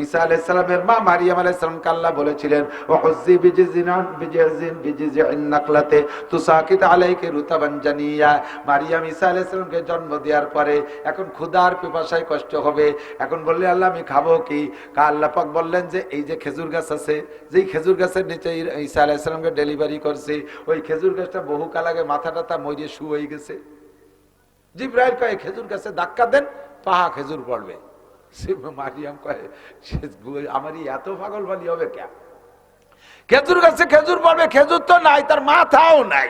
ঈসা আলাইহিস সালামের মা মারিয়াম আলাইহিস সালামকে আল্লাহ বলেছিলেন ওয়া হুজ্জি বিজিজিন নাকলাতে তুসাকিত আলাইকা রুতাবান জানিয়া। মারিয়াম ঈসা আলাইহিস সালামকে জন্ম দেওয়ার পরে এখন ক্ষুধার পিপাসায় কষ্ট হবে, এখন বললে আল্লাহ আমি খাবো কি? আল্লাহ পাক বললেন যে এই যে খেজুর গাছ আছে, যেই খেজুর গাছের নিচে ঈসা আলাইহিস সালামকে ডেলিভারি করছে, ওই খেজুর গাছটা বহুকাল আগে মাথা টাথা মরিয়ে শু হয়ে গেছে। জিবরাইল কয় খেজুর গাছে ধাক্কা দেন, পাহা খেজুর পড়বে। মারিয়াম কয় আমারই এত পাগল বালি হবে কে? খেজুর গাছে খেজুর পড়বে, খেজুর তো নাই, তার মাথাও নাই,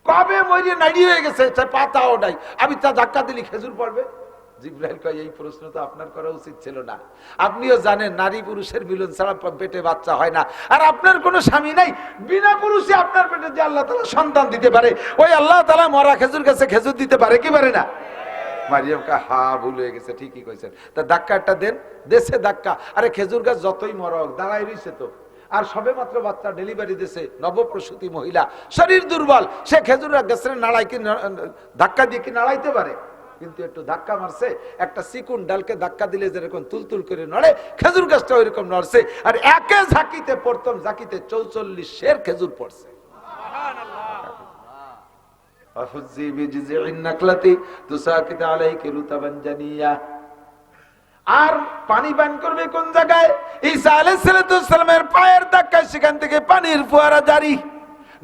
কবে মরিয়ে নাড়ি হয়ে গেছে, পাতাও নাই, আমি তা ধাক্কা দিলি খেজুর পড়বে? জিবরাইল কয় এই প্রশ্ন তো আপনার করা উচিত ছিল না। আপনিও জানেন নারী পুরুষের মিলন ছাড়া পেটে বাচ্চা হয় না, আর আপনার কোনো স্বামী নাই, বিনা পুরুষে আপনার পেটে যে আল্লাহ তাআলা সন্তান দিতে পারে, ওই আল্লাহ তাআলা মরা খেজুর গাছে খেজুর দিতে পারে কি পারে না? মারিয়াম কা হা ভুল হয়ে গেছে, ঠিকই কইছেন। তা ধাক্কাটা দেন, দেশে ধাক্কা। আরে খেজুর গাছ যতই মরক দাঁড়াই রইছে তো, আর সবে মাত্র বাচ্চা ডেলিভারি দিয়েছে, নবপ্রসূতি মহিলা, শরীর দুর্বল, সে খেজুর গাছের নাড়াই কি ধাক্কা দিয়ে কি নাড়াইতে পারে? কিন্তু একটু ধাক্কা মারছে, একটা চিকুন ডালকে ধাক্কা দিলে যেরকম তুলতুল করে নড়ে, খেজুর গাছটা ওইরকম নড়ছে। আর একে ঝাঁকিতে প্রথম ঝাঁকিতে 44 সের খেজুর পড়ছে। আর পানি পান করবে কোন জায়গায়? ঈসা আলাইহিস সালামের পায়ের ধাক্কায় সেখান থেকে পানির ফোয়ারা জারি।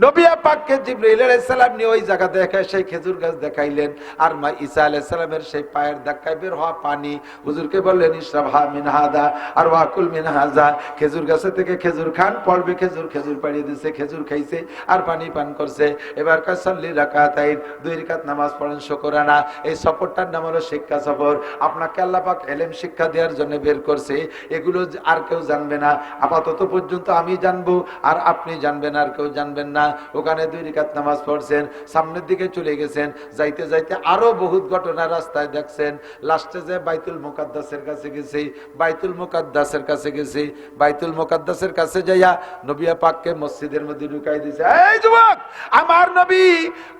নবী পাককে জিবরাইল আলাইহিস সালাম নিয়ে ওই জায়গা দেখায় সেই খেজুর গাছ দেখাইলেন, আর মা ঈসা আলাইহিস সালামের সেই পায়ের ধাক্কায় বের হওয়া পানি হুজুরকে বললেন ইশরাবহা মিন হাদা আর ওয়াকুল মিন হাযা, খেজুর গাছ থেকে খেজুর খান, পড়বে খেজুর, খেজুর পাড়িয়ে দিয়েছে, খেজুর খাইছে আর পানি পান করছে। এবার কাসাল্লি রাকাতাইন, 2 রাকাত নামাজ পড়েন শুকরানা। এই সফরটার নাম হলো শিক্ষা সফর। আপনাকে আল্লাহ পাক ইলম শিক্ষা দেওয়ার জন্য বের করছে, এগুলো আর কেউ জানবে না, আপাতত পর্যন্ত আমি জানবো আর আপনি জানবেন, আর কেউ জানবেন না। ওখানে 2 রাকাত নামাজ পড়ছেন, সামনের দিকে চলে গেছেন, যাইতে যাইতে আরো বহুত ঘটনা রাস্তায় দেখছেন। লাস্টে যে বাইতুল মুকাদ্দাসের কাছে গেছি, বাইতুল মুকাদ্দাসের কাছে গেছি, বাইতুল মুকাদ্দাসের কাছে যাইয়া নবী পাককে মসজিদের মধ্যে ঢুকাই দিয়েছে। এই যুবক, আমার নবী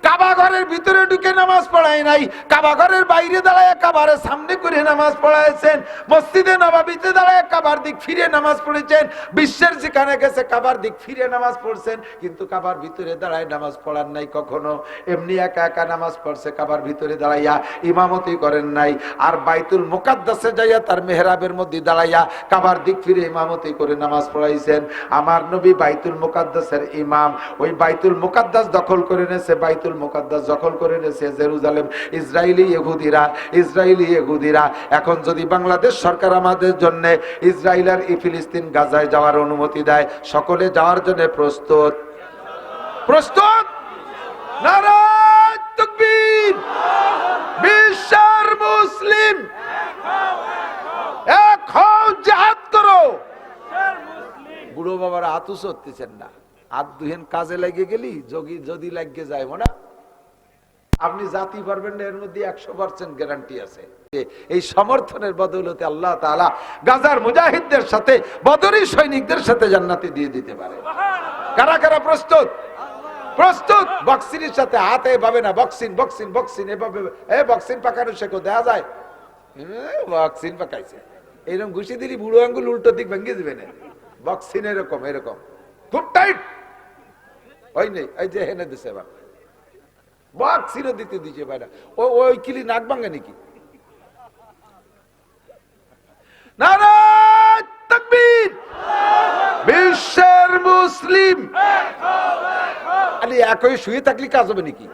কাবা ঘরের ভিতরে ঢুকে নামাজ পড়ায় নাই, কাবা ঘরের বাইরে দাঁড়ায় কাবার সামনে করে নামাজ পড়াইছেন, মসজিদে নববীতে দাঁড়ায় কাবার দিক ফিরে নামাজ পড়েছেন, বিশ্বের যেখানে গেছে কাবার দিক ফিরে নামাজ পড়ছেন, কিন্তু কাবার ভিতরে দাঁড়ায় নামাজ পড়ার নাই কখনো। এমনি একা একা নামাজ পড়ছে, কাবার ভিতরে দাঁড়াইয়া ইমামতি করেন নাই। আর বাইতুল মুকাদ্দাসে যাইয়া তার মেহরাবের মধ্যে দাঁড়াইয়া কাবার দিক ফিরে ইমামতি করে নামাজ পড়াইছেন। আমার নবী বাইতুল মুকাদ্দাসের ইমাম। ওই বাইতুল মুকাদ্দাস দখল করে নেছে, বাইতুল মুকাদ্দাস দখল করে নেছে জেরুজালেম, ইসরায়েলি ইহুদিরা। এখন যদি বাংলাদেশ সরকার আমাদের জন্য ইসরায়েল আর ফিলিস্তিন গাজায় যাওয়ার অনুমতি দেয়, সকলে যাওয়ার জন্য প্রস্তুত? প্রস্তুত? নারায়ে তাকবীর! বিশ্বের মুসলিম এক হও, জিহাদ করো। বুড়ো বাবারা হাত উঁচু করতেছেন না, হাত দুহেন কাজে লাগিয়ে গেলি যদি লাগিয়ে যায় না, আপনি জাতি পারবেন না, এর মধ্যে 100% গ্যারান্টি আছে। এই সমর্থনের বদৌলতে আল্লাহ তাআলা গাজার মুজাহিদদের সাথে, বদরি সৈনিকদের সাথে জান্নাতে দিয়ে দিতে পারে। কারা কারা প্রস্তুত? প্রস্তুত? বক্সিনের সাথে হাতে পাবে না, বক্সিন এভাবে বক্সিন পাকানো শেখো, দেয়া যায় বক্সিন পাকাইছে, এরকম ঘুষি দিলি বুড়ো আঙ্গুল উল্টো দিক ভেঙে দিবে না। বক্সিন এরকম খুব টাইট ওই নেই, এই যে হেনে দিছে এবার বক্সিনও দিতে দিচ্ছে ভাইরা, ওই কিলি নাক ভাঙে নাকি? নারায়ে তাকবীর! বিশ্বের মুসলিম আরে একই শুয়ে থাকলে কাজ হবে নাকি?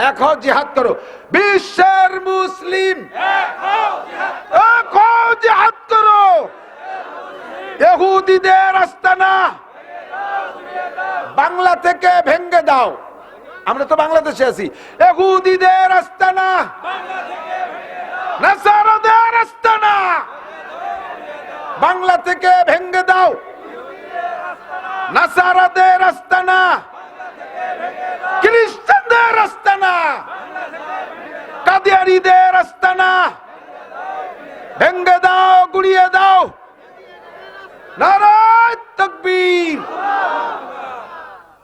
এক হও, জিহাদ করো। বিশ্বের মুসলিম এক হও, জিহাদ করো। ইহুদিদের আস্তানা বাংলা থেকে ভেঙে দাও। আমরা তো বাংলাদেশে আছি। ইহুদিদের আস্তানা, নাসারাদের আস্তানা বাংলা থেকে ভেঙে দাও। নাসারাদের আস্তানা, খ্রিস্টানদের আস্তানা, কাদিয়ানীদের আস্তানা, ভেঙ্গে দাও, গুড়িয়ে দাও। নারায়ে তাকবীর।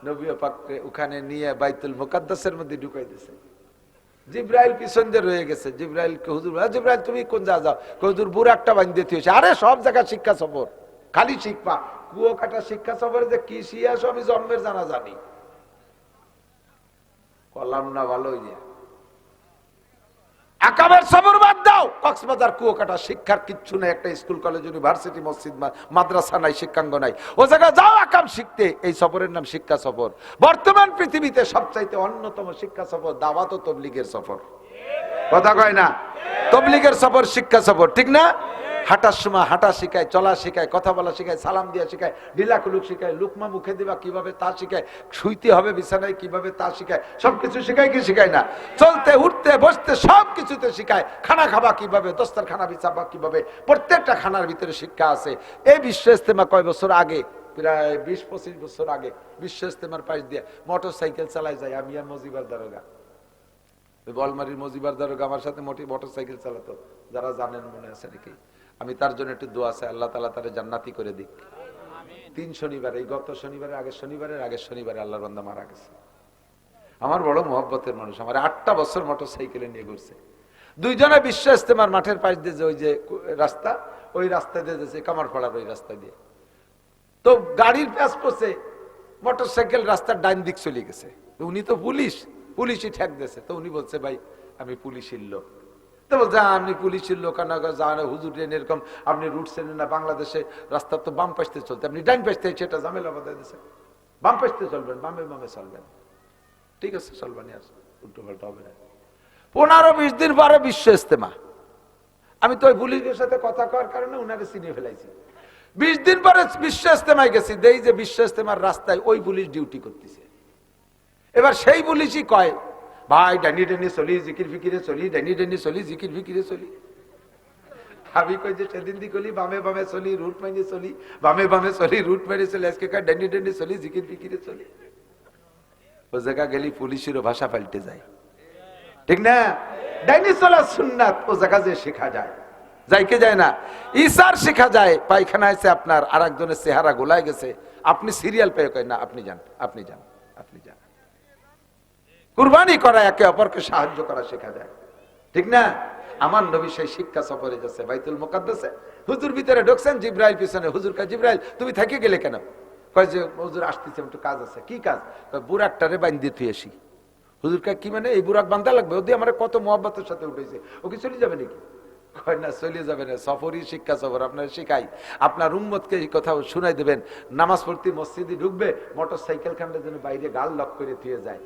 নবী পাককে ওখানে নিয়ে বাইতুল মুকাদ্দাসের মধ্যে ঢুকাই দিয়েছে। জিব্রাইল পিছন দিয়ে রয়ে গেছে। জিব্রাইলকে হুজুর, জিব্রাইল তুমি কোন যা যাও? হুজুর বুড়া একটা বান্ধে দিয়েছে। আরে সব জায়গা শিক্ষা সফর, খালি শিখবা। কুয়ো কাটা শিক্ষা সফরে যে কি শিয়াস আমি জন্মের জানা জানি, কলাম না ভালো ইয়া। আকাবের সফর বাদ দাও, কক্সবাজার কুয়াকাটা শিক্ষার কিচ্ছু নেই। একটা স্কুল, কলেজ, ইউনিভার্সিটি, মসজিদ, মাদ্রাসা নাই, শিক্ষাঙ্গ নাই। ও জায়গায় যাও আকাম শিখতে। এই সফরের নাম শিক্ষা সফর। বর্তমান পৃথিবীতে সবচাইতে অন্যতম শিক্ষা সফর দাওয়াত ও তবলিগের সফর। কথা কয় না? তবলিগের সফর শিক্ষা সফর, ঠিক না? হাঁটার সময় হাঁটা শিখায়, চলা শিখায়, কথা বলা শিখায়, সালাম দিয়া শিখায়, ঢিলা কুলুক শিখায়, লুকমা মুখে দিবা কিভাবে তা শিখায়, শুইতে হবে বিছানায় কিভাবে তা শিখায়। সবকিছু শিখায় কি শিখায় না? চলতে উঠতে বসতে সব কিছুতে শিখায়। খানা খাবা কিভাবে, দস্তার খানা বিছাবা কিভাবে, প্রত্যেকটা খানার ভিতরে শিক্ষা আছে। এই বিশ্ব ইস্তেমা কয় বছর আগে, প্রায় 20-25 বছর আগে বিশ্ব ইস্তেমার পাশ দিয়ে মোটর সাইকেল চালায় যায় আমি আর মজিবার দারোগা। বলমারির মজিবার দারোগা আমার সাথে মোটর সাইকেল চালাতো, যারা জানেন মনে আছে নাকি? আমি তার জন্য একটু দোয়া চাই, আল্লাহ তাআলা তারে জান্নাতি করে দিক। 3 শনিবার, এই গত শনিবারে, আগের শনিবারে আল্লাহর বান্দা মারা গেছে। আমার বড় মহব্বতের মানুষ, আমার 8টা বছর মোটর সাইকেলে নিয়ে ঘুরছে। দুইজনে বিশ্ব ইস্তেমার মাঠের পাশ দিয়ে যে ওই যে রাস্তা, ওই রাস্তা দিয়ে যেছে কামারপাড়ার ওই রাস্তা দিয়ে। তো গাড়ির প্যাচ পড়ছে, মোটর সাইকেল রাস্তার ডাইন দিক চলে গেছে। উনি তো পুলিশই ঠেক দিয়েছে। তো উনি বলছে ভাই আমি পুলিশের লোক। তো বলছে আপনি পুলিশের লোক না, হুজুর এরকম আপনি রুট চেনেন না, বাংলাদেশে রাস্তা তো বাম পাশতে চলতে, আপনি ডাইন পাশতে, সেটা ঝামেলা বাধা দিয়েছে। বাম পাশতে চলবেন, বামে চলবেন, ঠিক আছে চলবেন, আর উল্টো পাল্টা হবে না। 15-20 দিন পরে বিশ্ব ইস্তেমা। আমি তো ওই পুলিশের সাথে কথা কওয়ার কারণে উনাকে চিনে ফেলাইছি। 20 দিন পরে বিশ্ব ইস্তেমায় গেছি, দেই যে বিশ্ব ইস্তেমার রাস্তায় ওই পুলিশ ডিউটি করতেছে। এবার সেই পুলিশই কয় ভাই ডানি ডানি চলি, জিকির ফিকিরে চলি, ডানি ডানি চলি, জিকির ফিকিরে চলি। আমি কই যে সেদিন দি কলি বামে বামে চলি, রুট মাইনে চলি, বামে বামে চলি, রুট মাইনে চলি, আজকে কয় ডানি ডানি চলি, জিকির ফিকিরে চলি। ও জায়গা গেলি পুলিশেরও ভাষা পাল্টে যায়, ঠিক না? ডাইনি চলা সুন্নাত ও জায়গা যে শেখা যায়, যাইকে যায় না। ইসার শেখা যায়, পায়খানা আছে আপনার, আর একজনের চেহারা গোলায় গেছে, আপনি সিরিয়াল পেয়ে কয় না আপনি যান, আপনি যান, আপনি যান। কুরবানি করা, একে অপরকে সাহায্য করা শেখা যায়, ঠিক না? আমার নবী সেই শিক্ষা সফরে যাচ্ছে বাইতুল মুকাদ্দাসে। হুজুর ভিতরে ঢুকছেন, জিব্রাইল পিছনে। হুজুর কয় জিব্রাইল তুমি থেকে গেলে কেন? কয় যে হুজুর আসতেছে, একটু কাজ আছে। কি কাজ? কয় বুরাকটারে বান্ধি তুই আসি। হুজুর কয় কি মানে? এই বুরাক বান্ধা লাগবে? ওদি আমার কত মহব্বতের সাথে উঠেছে, ওকে চলে যাবে নাকি? কয় না চলে যাবে না, সফরই শিক্ষা সফর। আপনার শিখাই, আপনার উম্মতকে এই কথা শুনাই দেবেন। নামাজ পড়তে মসজিদে ঢুকবে, মোটর সাইকেল খানটা যেন বাইরে গাল লক করে থুয়ে যায়।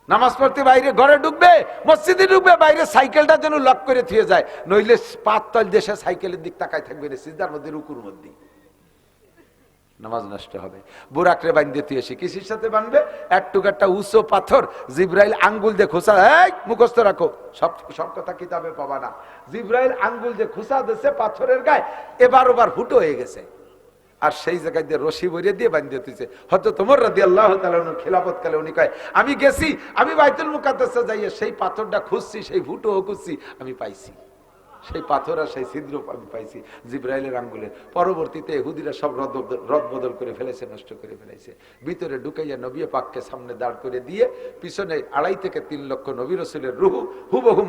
নামাজ পড়তে বাইরে ঘরে ঢুকবে, মসজিদে ঢুকবে, বাইরে সাইকেলটা যেন লক করে থুয়ে যায়, নইলে পাততল দেশে সাইকেলের দিক তাকায় থাকবে না, সিজদার মধ্যে, রুকুর মধ্যে, নামাজ নষ্ট হবে। বুরাকরে বান্ধে তুই এসে কিসের সাথে বানবে? একটা উঁচু পাথর, জিব্রাইল আঙ্গুল দিয়ে খোঁচা, এই মুখস্থ রাখো, সব কথা কিতাবে পাবা না। জিব্রাইল আঙ্গুল দিয়ে খোঁচা দিচ্ছে পাথরের গায়ে, এবার ওবার ফুটো হয়ে গেছে। আর সেই জায়গায় দিয়ে রশি ভরিয়ে দিয়ে বান্ধে তুইছে। হয়তো তোমার রাদিয়াল্লাহু তাআলা খিলাফত কালে উনি কয় আমি গেছি, আমি বাইতুল মুকাদ্দাসে যাইয়ে সেই পাথরটা খুঁজছি, সেই ফুটো খুঁজছি, আমি পাইছি সেই পাথর আর সেই ছিদ্র আমি পাইছি জিব্রাইলের আঙ্গুলের। পরবর্তীতে ইহুদিরা সব রদ বদল করে ফেলেছে, নষ্ট করে ফেলেছে। ভিতরে ঢুকাইয়া নবী পাককে সামনে দাঁড় করে দিয়ে পিছনে 2.5 থেকে 3 লক্ষ নবী রাসূলের রূহ হুবহু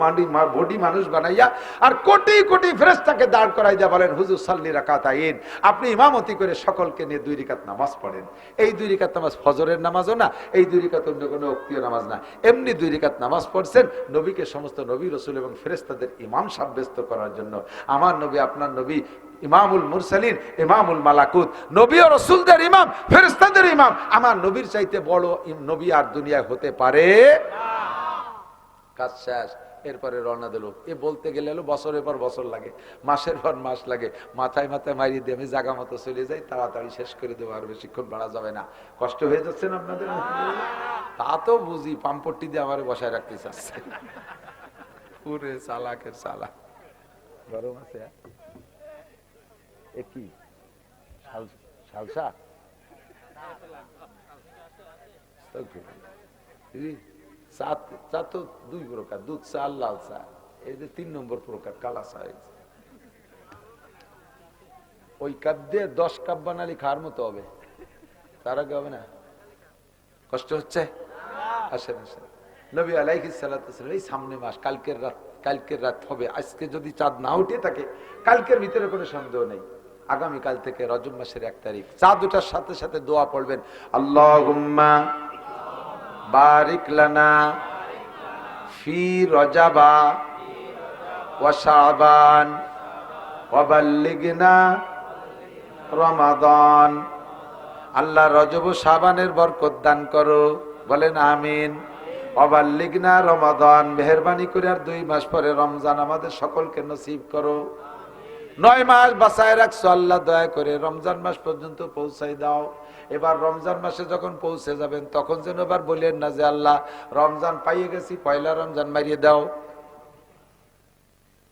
বডি মানুষ বানাইয়া আর কোটি কোটি ফেরেশতাকে দাঁড় করাই দিয়া বলেন হুজুর সাল্লি রাকাতাইন, আপনি ইমামতি করে সকলকে নিয়ে 2 রাকাত নামাজ পড়েন। এই 2 রাকাত নামাজ ফজরের নামাজও না, এই 2 রাকাত অন্য কোনো ওক্তীয় নামাজ না, এমনি 2 রাকাত নামাজ পড়ছেন নবীকে সমস্ত নবী রাসূল এবং ফেরেশতাদের ইমাম সাব্যস্ত করার জন্য। আমার নবী আপনার নবী ইমামুল মুরসালিন, ইমামুল মালাকুত, নবী ও রাসূলদের ইমাম, ফেরেশতাদের ইমাম। আমার নবীর চাইতে বড় নবী আর দুনিয়ায় হতে পারে না। কাজ শেষ, এরপরে রওনা দিল। এ বলতে গেলে বছরের পর বছর লাগে, মাসের পর মাস লাগে। মাথায় মাথায় মারিয়ে দিয়ে আমি জায়গা মতো চলে যাই, তাড়াতাড়ি শেষ করে দেবো, আর বেশিক্ষণ বাড়া যাবে না। কষ্ট হয়ে যাচ্ছে না আপনাদের? তা তো বুঝি, পাম্পট্টি দিয়ে আমার বসায় রাখতে চাচ্ছে। পুরে চালাকের চালাক। গরম আছে কি শালসা? চা তো 2 প্রকার, দুধ চা আর লাল চা। এই যে 3 নম্বর প্রকার কালা চা। ওই কাপ দিয়ে 10 কাপ বানালি খাওয়ার মতো হবে, তার আগে হবে না। কষ্ট হচ্ছে? আসেন আসেন। নবী আলাইহিস সালাতু ওয়াস সালাম এই সামনে মাস, কালকের রাত হবে, আজকে যদি চাঁদ না উঠে থাকে কালকের ভিতরে কোনো সন্দেহ নেই, আগামীকাল থেকে রজব মাসের 1 তারিখ। চাঁদ ওঠার সাথে সাথে দোয়া পড়বেন, আল্লাহুম্মা বারিক লানা ফি রজাবা ওয়া শাবান ওয়া বাল্লিগনা রমাদান। আল্লাহ রজব ও শাবানের বরকত দান করো, বলেন আমিন। ওয়াবাল্লিগনা রমাদান, মেহেরবানি করে আর 2 মাস পরে রমজান আমাদের সকলকে নসিব করো। 9 মাস বাঁচায় রাখছো আল্লাহ, দয়া করে রমজান মাস পর্যন্ত পৌঁছাই দাও। এবার রমজান মাসে যখন পৌঁছে যাবেন তখন যেন এবার বলেন না যে আল্লাহ রমজান পাইয়ে গেছি, পয়লা রমজান মারিয়ে দাও।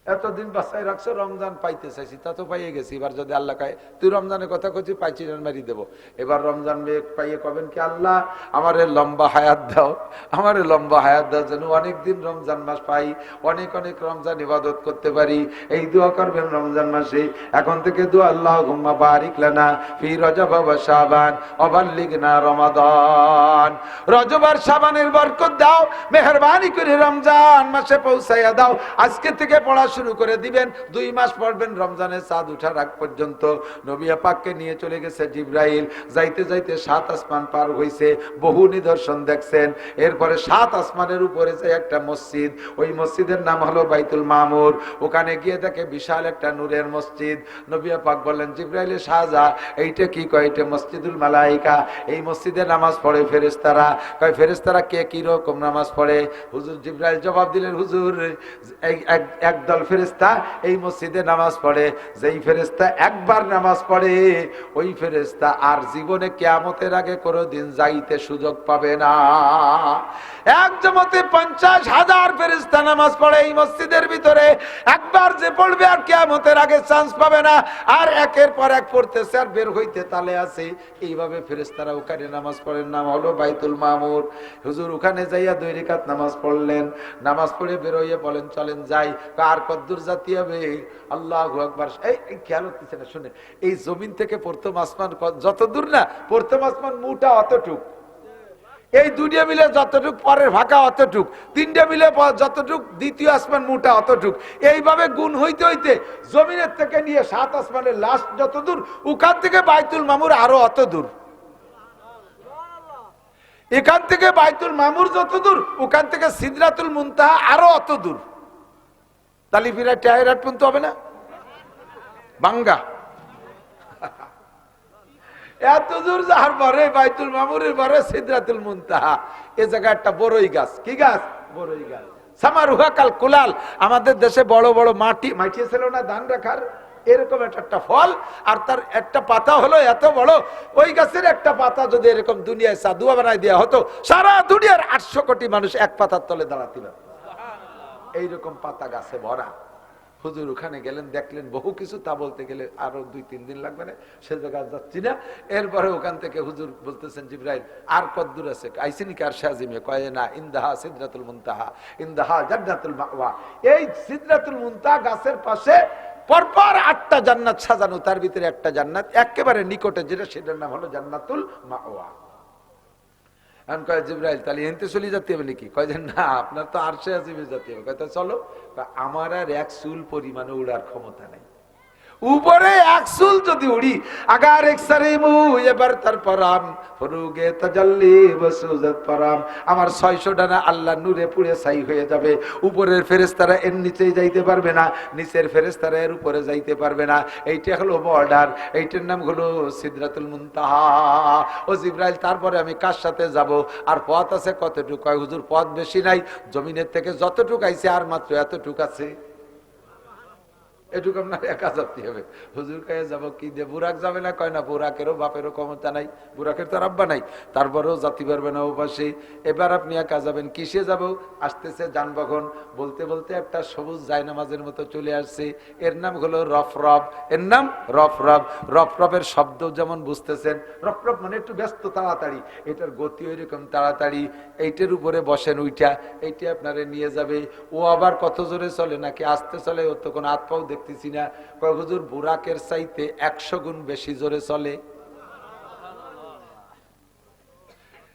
এতদিন বাঁচায় রাখছো, রমজান পাইতে চাইছি, তা তো পাইয়ে গেছি, এবার যদি আল্লাহ কয় তুই রমজানের কথা কইছি পাইছি মারি দেবো, এবার রমজান পাইয়ে কবেন কি আল্লাহ আমারে লম্বা হায়াত দাও, আমারে লম্বা হায়াত দাও, যেন অনেকদিন রমজান মাস পাই, অনেক অনেক রমজান ইবাদত করতে পারি। এই দোয়া করবেন রমজান মাসে। এখন থেকে দোয়া, আল্লাহুম্মা বারিক লানা ফি রজব ওয়া শাবান ওয়া বাল্লিগনা রমাদান। রজব আর শাবানের বরকত দাও, মেহেরবানি করে রমজান মাসে পৌঁছাইয়া দাও। আজকে থেকে পড়া শুরু করে দিবেন, 2 মাস পড়বেন রমজানের চাঁদ উঠার আগ পর্যন্ত। নবী পাককে নিয়ে চলে গেছে জিবরাইল, যাইতে যাইতে 7 আসমান পার হইছে, বহু নিদর্শন দেখছেন। এরপরে 7 আসমানের উপরে যে একটা মসজিদ, ওই মসজিদের নাম হলো বাইতুল মামুর। ওখানে গিয়ে দেখে বিশাল একটা নূরের মসজিদ। নবী পাক বললেন জিবরাইলে শাহজা এইটা কি? কয় এটা মসজিদুল মালাইকা, এই মসজিদে নামাজ পড়ে ফেরেশতারা। কয় ফেরেশতারা কে কি রকম নামাজ পড়ে? হুজুর জিবরাইল জবাব দিলেন, হুজুর একদল ফেরেশতা এই মসজিদে নামাজ পড়ে, যেই ফেরেশতা একবার নামাজ পড়ে ওই ফেরেশতা আর জীবনে কিয়ামতের আগে কোনোদিন যাইতে সুযোগ পাবে না। এক জমাতে 50,000 ফেরেশতা নামাজ পড়ে এই মসজিদের ভিতরে, একবার যে পড়বে আর কিয়ামতের আগে চান্স পাবে না। আর একের পর এক পড়তেছে আর বের হইতে তালে আছে। এইভাবে ফেরেশতারা ওখানে নামাজ পড়েন, নাম হলো বাইতুল মামুর। হুজুর ওখানে যাইয়া 2 রাকাত নামাজ পড়লেন, নামাজ পড়ে বের হইয়া বলেন চলেন যাই। আর কদ্দুর জাতি হবে? আল্লাহু আকবার। এই খেয়াল হচ্ছে না, শুনে এই জমিন থেকে প্রথম আসমান যত দূর না, প্রথম আসমান মুটা অতটুক, এই 2টা মিলে যতটুক পরের ফাঁকা অতটুক, 3টা মিলে যতটুক দ্বিতীয় আসমান মুটা অতটুক। এইভাবে গুণ হইতে হইতে জমিনের থেকে নিয়ে 7 আসমানের লাস্ট যত দূর, ওখান থেকে বাইতুল মামুর আরো অত দূর। এখান থেকে বাইতুল মামুর যত দূর, ওখান থেকে সিদরাতুল মুনতাহা আরো অত দূর। তালিফিরা টায়ারাট পর্যন্ত হবে না বাঙ্গা। এত দূর যাওয়ার পরে বাইতুল মামুরের পরে সিদরাতুল মুনতাহা, এ জায়গায় একটা বড়ই গাছ। কি গাছ? বড়ই গাছ। সামারুহা কাল কুলাল, আমাদের দেশে বড় বড় মাটি ছিল না ধান রাখার, এরকম একটা ফল, আর তার একটা পাতা হলো এত বড়। ওই গাছের একটা পাতা যদি এরকম দুনিয়ায় সাদুয়া বানাই দেওয়া হতো, সারা দুনিয়ার 800 কোটি মানুষ এক পাতার তলে দাঁড়াতে পারত। এইরকম পাতা গাছে ভরা। হুজুর ওখানে গেলেন, দেখলেন বহু কিছু, তা বলতে গেলে আরো 2-3 দিন লাগবে না, সে জায়গায় যাচ্ছি না। এরপরে ওখান থেকে হুজুর বলতেছেন জিবরাইল আর কদ্দূর আছে? আইসিনি কার শাজিমে? কয় না, ইনদাহা সিদরাতুল মুনতাহা ইনদাহা জান্নাতুল মাওয়া। এই সিদরাতুল মুনতাহা গাছের পাশে পরপর 8টা জান্নাত সাজানো, তার ভিতরে একটা জান্নাত একেবারে নিকটে, যেটা সেটার নাম হলো জান্নাতুল মাওয়া। জিবরাইল তাহলে এনতে চলে যেতে হবে নাকি? কয় যে না, আপনার তো আরশে আজিমে যেতে হবে। কয় চলো। আমার আর 1 চুল পরিমাণে উড়ার ক্ষমতা নাই, উপরে 1 চুল যদি উড়ি, আগার একসারিমু এবার তার পরাম ফরুগে তাজাল্লি বসুজাত পরাম, আমার 600 ডানা আল্লাহ নূরে পুড়ে ছাই হয়ে যাবে। উপরের ফেরেশতারা এর নিচেই যাইতে পারবে না, নিচের ফেরেশতারা এর উপরে যাইতে পারবে না। এইটা হলো বর্ডার, এইটার নাম হলো সিদরাতুল মুনতাহা। ও জিবরাইল, তারপরে আমি কার সাথে যাব? আর পথ আছে কতটুকু? কয় হুজুর পথ বেশি নাই, জমিনের থেকে যতটুকু আইছে আর মাত্র এতটুকু আছে, এটুকু আপনার একা যাতে হবে। হুজুর কাছে যাবো কি দিয়ে? বুরাক যাবে না? কয় না, বুরাকেরও বাপেরও ক্ষমতা নাই, বুরাকের তো আব্বা নাই, তারপরেও জাতি পারবে না ওপাশে। এবার আপনি একা যাবেন, কিসে যাব? আসতেছে যানবাহন। বলতে বলতে একটা সবুজ জায়নামাজের মতো চলে আসছে, এর নাম হলো রফরফ। এর নাম রফরফ। রফরফের শব্দ যেমন বুঝতেছেন, রফরফ মানে একটু ব্যস্ত, তাড়াতাড়ি, এটার গতি ওইরকম তাড়াতাড়ি। এইটার উপরে বসেন, উইটা এইটা আপনারে নিয়ে যাবে। ও আবার কত জোরে চলে নাকি আস্তে চলে, ও তো কোনো হাত পাও দেখতে করতেছি না। কয় হুজুর বুরাকের চাইতে 100 গুণ বেশি জোরে চলে।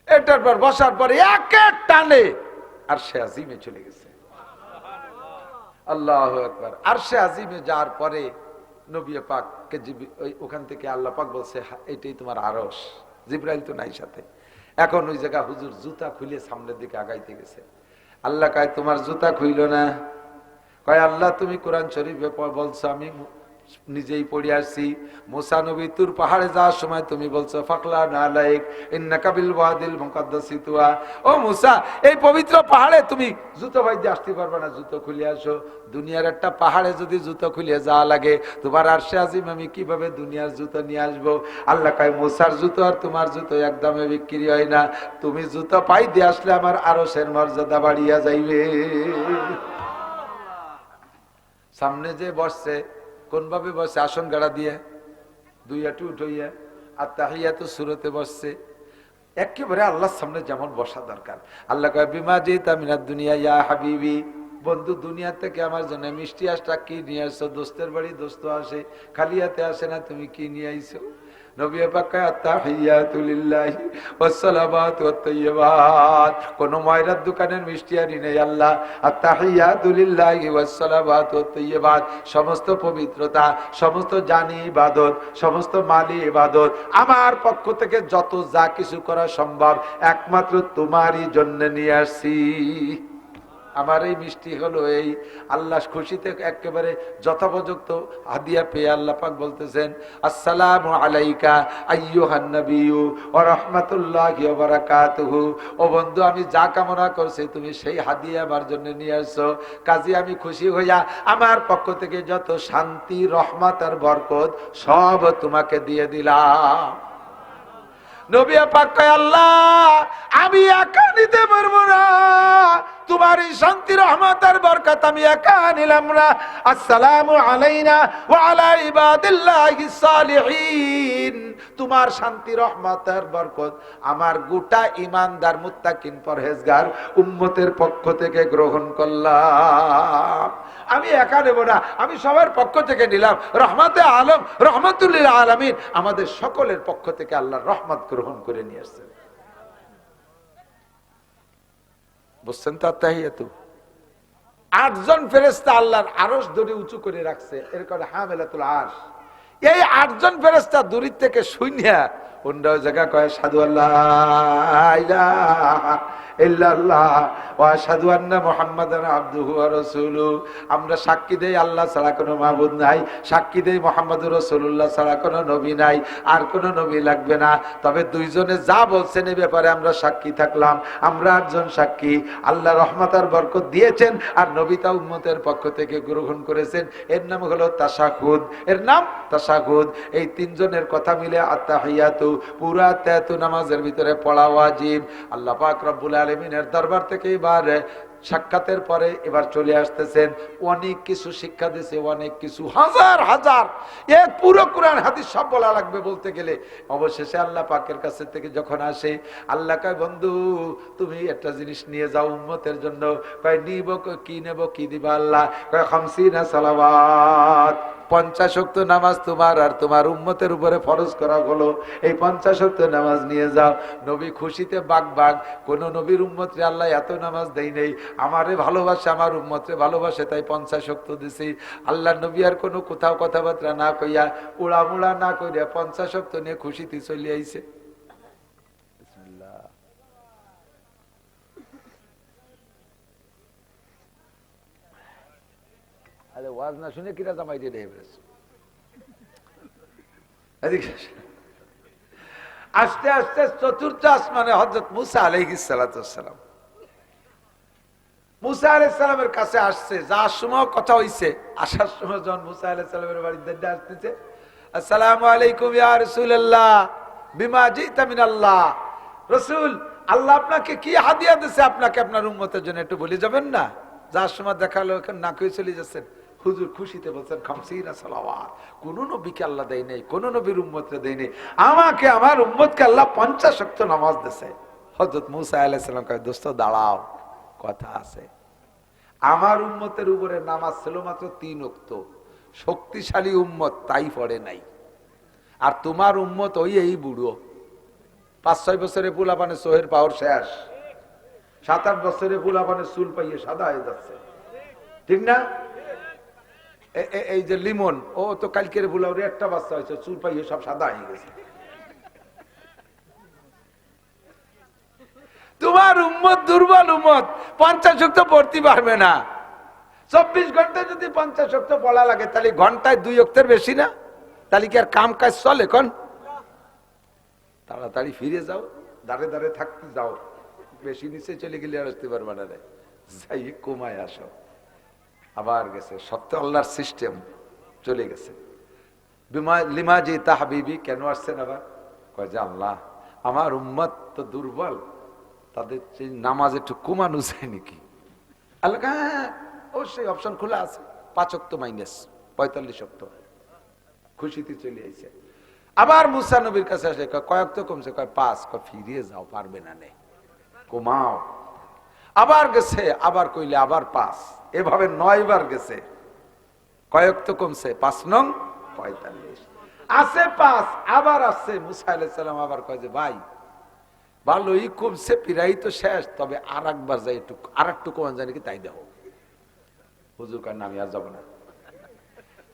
এটার পর বসার পরে একে টানে আরশে আজিমে চলে গেছে। আল্লাহু আকবার। আরশে আজিমে যাওয়ার পরে নবী পাককে ওখান থেকে আল্লাহ পাক বলছে এটাই তোমার আরশ। জিবরাইল তো নাই সাথে। এখন ওই জায়গা হুজুর জুতা খুলে সামনের দিকে আগাইতে গেছে। আল্লাহ কয় তোমার জুতা খুইল না? কয় আল্লাহ তুমি কোরআন শরীফে বলছো, আমি নিজেই পড়ে আসছি, মুসা নবী তুর পাহাড়ে যাওয়ার সময় তুমি বলছো ফাকলা নালাইক ইন্নাকা বিল ওয়াদিল মুকাদ্দাসি তুয়া। ও মুসা, এই পবিত্র পাহাড়ে তুমি জুতো বাইতে আসতে পারবে না, জুতো খুলে আসো। দুনিয়ার একটা পাহাড়ে যদি জুতো খুলে যাওয়া লাগে, তোমার আরশে আজিম আমি কিভাবে দুনিয়ার জুতো নিয়ে আসবো? আল্লাহ কয় মুসার জুতো আর তোমার জুতো একদমে বিক্রি হয় না, তুমি জুতো পাই দিয়ে আসলে আমার আরশের মর্যাদা বাড়িয়া যাইবে। সামনে যে বসছে কোন ভাবে বসে? আসন গাড়া দিয়ে দুই হাঁটু উঠাইয়া আর তাহিয়াতু সূরাতে বসছে। একেবারে আল্লাহর সামনে যেমন বসা দরকার। আল্লাহ কয় বিমা জিতা মিনাদ দুনিয়া ইয়া হাবিবি, বন্ধু দুনিয়া থেকে আমার জন্য মিষ্টি আসটা কি নিয়ে আসছো? দোস্তের বাড়ি দোস্ত আসে, খালি হাতে আসে না, তুমি কি নিয়ে আইছো? নবী পাক কয় আত্তাহিয়াতু লিল্লাহি ওয়াস সালাওয়াতু ওয়াত তাইয়্যিবাত। কোন ময়রার দোকানের মিষ্টি আনি নেই আল্লাহ। আত্তাহিয়াতু লিল্লাহি ওয়াস সালাওয়াতু ওয়াত তাইয়্যিবাত, সমস্ত পবিত্রতা, সমস্ত জানি ইবাদত, সমস্ত মালি ইবাদত আমার পক্ষ থেকে যত যা কিছু করা সম্ভব একমাত্র তোমারই জন্য নিয়ে আসছি। আমার এই মিষ্টি হলো এই। আল্লাহ খুশিতে একেবারে যথোপযুক্ত হাদিয়া পেয়ে আল্লাহ পাক বলতেছেন আসসালামু আলাইকা আইয়ুহান নাবিয়্যু ওয়া রাহমাতুল্লাহি ওয়া বারাকাতুহু। ও বন্ধু, আমি যা কামনা করছি তুমি সেই হাদিয়া আমার জন্য নিয়ে আসছো, কাজে আমি খুশি হইয়া আমার পক্ষ থেকে যত শান্তি রহমত আর বরকত সব তোমাকে দিয়ে দিলাম। নবী পাক কয় আল্লাহ আমি একা নিতে পারবো না, তোমার এই শান্তি রহমত আর বরকত আমি একা নিলাম না। আসসালামু আলাইনা ওয়া আলা ইবাদিল্লাহিস সালিহিন, তোমার শান্তি রহমত আর বরকত আমার গোটা ঈমানদার মুত্তাকিন পরহেজগার উম্মতের পক্ষ থেকে গ্রহণ করলাম। আমি একা নেব না, আমি সবার পক্ষ থেকে নিলাম। রহমতে আলম রহমাতুল লিল আলামিন আমাদের সকলের পক্ষ থেকে আল্লাহর রহমত গ্রহণ করে নিয়ে আসছেন। বুঝছেন তো? আত্তাহিয়াতু 8 জন ফেরেশতা আল্লাহর আরশ ধরে উঁচু করে রাখছে, এর কারণে হামেলাতুল আরশ। এই 8 জন ফেরেশতা দূর থেকে শুনিয়া অন্য জায়গা কয় সাধু আল্লাহ ইলাহা ইল্লাল্লাহ ওয়া আশহাদু আন্না মুহাম্মাদান আবদুহু ওয়া রাসূলুহু। আমরা সাক্ষী দেই আল্লাহ ছাড়া কোনো মাবুদ নাই, সাক্ষী দেই মুহাম্মদুর রাসূলুল্লাহ ছাড়া কোনো নবী নাই, আর কোনো নবী লাগবে না। তবে দুইজনে যা বলছেন এই ব্যাপারে আমরা সাক্ষী থাকলাম। আমরা 8 জন সাক্ষী। আল্লাহ রহমত আর বরকত দিয়েছেন আর নবী তা উম্মতের পক্ষ থেকে গ্রহণ করেছেন। এর নাম হলো তাশাহুদ, এর নাম তাশাহুদ। এই 3 জনের কথা মিলে আত্তাহিয়াতু পুরা তায়াতু নামাজের ভিতরে পড়া ওয়াজিব। আল্লাহ পাক রব্বুল আলামিনের দরবার থেকে এবার সাক্ষাতের পরে এবার চলে আসতেছেন, অনেক কিছু শিক্ষা দিয়েছে, অনেক কিছু হাজার হাজার এক পুরো কোরআন হাদিস সব বলা লাগবে বলতে গেলে। অবশেষে আল্লাহ পাকের কাছে থেকে যখন আসে, আল্লাহ কয় বন্ধু তুমি একটা জিনিস নিয়ে যাও উম্মতের জন্য। কয় নিব, কি নেব, কি দিবা আল্লাহ? কয় 50 সালাওয়াত, 50 ওয়াক্ত নামাজ তোমার আর তোমার উম্মতের উপরে ফরজ করা হলো। এই 50 ওয়াক্ত নামাজ নিয়ে যাও। নবী খুশিতে বাগ বাগ। কোন নবীর উম্মতরে আল্লাহ এত নামাজ দেই নেই, আমারে ভালোবাসে, আমার উম্মতরে ভালোবাসে, তাই 50 ওয়াক্ত দিছি। আল্লাহ নবী আর কোনো কোথাও কথাবার্তা না কইয়া উড়ামুড়া না কইয়া 50 ওয়াক্ত নিয়ে খুশিতে চলে আইছে। ওয়াজ না শুনে কিরা জামাই দিয়ে আস্তে আস্তে চতুর্থ আসমানে হযরত মুসা আলাইহিস সালাতু ওয়াস সালাম, মুসা আলাইহিস সালামের কাছে আসছে। যার সময় কথা হইছে, আসার সময় যখন মুসা আলাইহিস সালামের বাড়িতে আসতেছে, আসসালামু আলাইকুম ইয়া রাসূলুল্লাহ বিমা জিতা মিনাল্লাহ। রাসূল, আল্লাহ আপনাকে কি হাদিয়া দিয়েছে, আপনাকে আপনার উম্মতের জন্য একটু বলে যাবেন না? যার সময় দেখালো এখানে না কই চলে যাচ্ছেন। হুজুর খুশিতে বলছেন 50 সালাওয়াত। কোন নবীকে আল্লাহ দেয় নাই, কোন নবীর উম্মতকে দেয় নাই, আমাকে আমার উম্মতকে আল্লাহ 50 ওয়াক্ত নামাজ দিয়েছে। হযরত মুসা আলাইহিস সালাম কয় দোস্ত দাঁড়াও, কথা আছে। আমার উম্মতের উপরে নামাজ ছিল মাত্র 3 ওয়াক্ত। শক্তিশালী উম্মত তাই পড়ে নাই। আর তোমার উম্মত ওই এই বুড়ো 5-6 বছরে পোলাপানে সোহের পাওয়ার শেষ, 7-8 বছরে পোলাপানে চুল পাইয়ে সাদা হয়ে যাচ্ছে, ঠিক না? এই যে লিমন, ও তো কালকের বুলাওরে একটা বাচ্চা হয়েছে, চুল পাইয়ে সব সাদা হয়ে গেছে। তোমার উম্মত দুর্বল উম্মত, 50 ওয়াক্ত পড়তে পারবে না। 24 ঘন্টা যদি 50 ওয়াক্ত পড়া লাগে, তাহলে ঘন্টায় 2 ওয়াক্তের বেশি না? তাহলে কি আর কাম কাজ চলে? কোন তাড়াতাড়ি ফিরে যাও, দাঁড়ে দাঁড়ে থাকতে যাও, বেশি নিচে চলে গেলে আর আসতে পারবে না রে, যাই কমায় আসো। আবার গেছে সত্য, আল্লাহর সিস্টেম চলে গেছে। লিমা জি তাহবিবি, কেন আসছেন আবার? কয় যে আল্লাহ আমার উম্মত তো দুর্বল, তাদের নামাজ একটু কমানো যায় নাকি? আল্লাহ হ্যাঁ অবশ্যই অপশন খোলা আছে, 5 ওয়াক্ত মাইনাস 45 ওয়াক্ত। খুশিতে চলে আইছে। আবার মুসা নবীর কাছে আসে, কয়েক তো কমছে, কয় 5। কয় ফিরিয়ে যাও, পারবে না নে, কমাও। আবার গেছে, আবার কইলে আবার 5, এভাবে 9 বার গেছে। কয়েক তো কমছে, 5 নং 45 আছে 5, আবার আসছে। মুসা আলাইহিস সালাম আবার কয় যে ভাই ভালোই কমছে, পিরাই তো শেষ, তবে আর একবার যাই, একটু আর একটু কমান যায় নাকি তাই দেখো। হুজুর কার নামে আর যাবো না,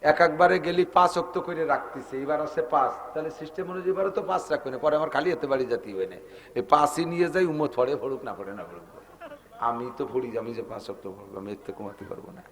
একবারে গেলি 5 ওয়াক্ত করে রাখতেছে, এবার আছে 5, তাহলে সিস্টেম অনুযায়ী এবারে তো 5 রাখবে না, পরে আমার খালি এতে বাড়ি জাতি হয় না, এই 5ই নিয়ে যাই, উম্মত পড়ে পড়ুক, না পড়ে না পড়ুক, আমি তো পড়ি, আমি যে 5 ওয়াক্ত পড়বো, আমি এর থেকে কমাতে পারবো না।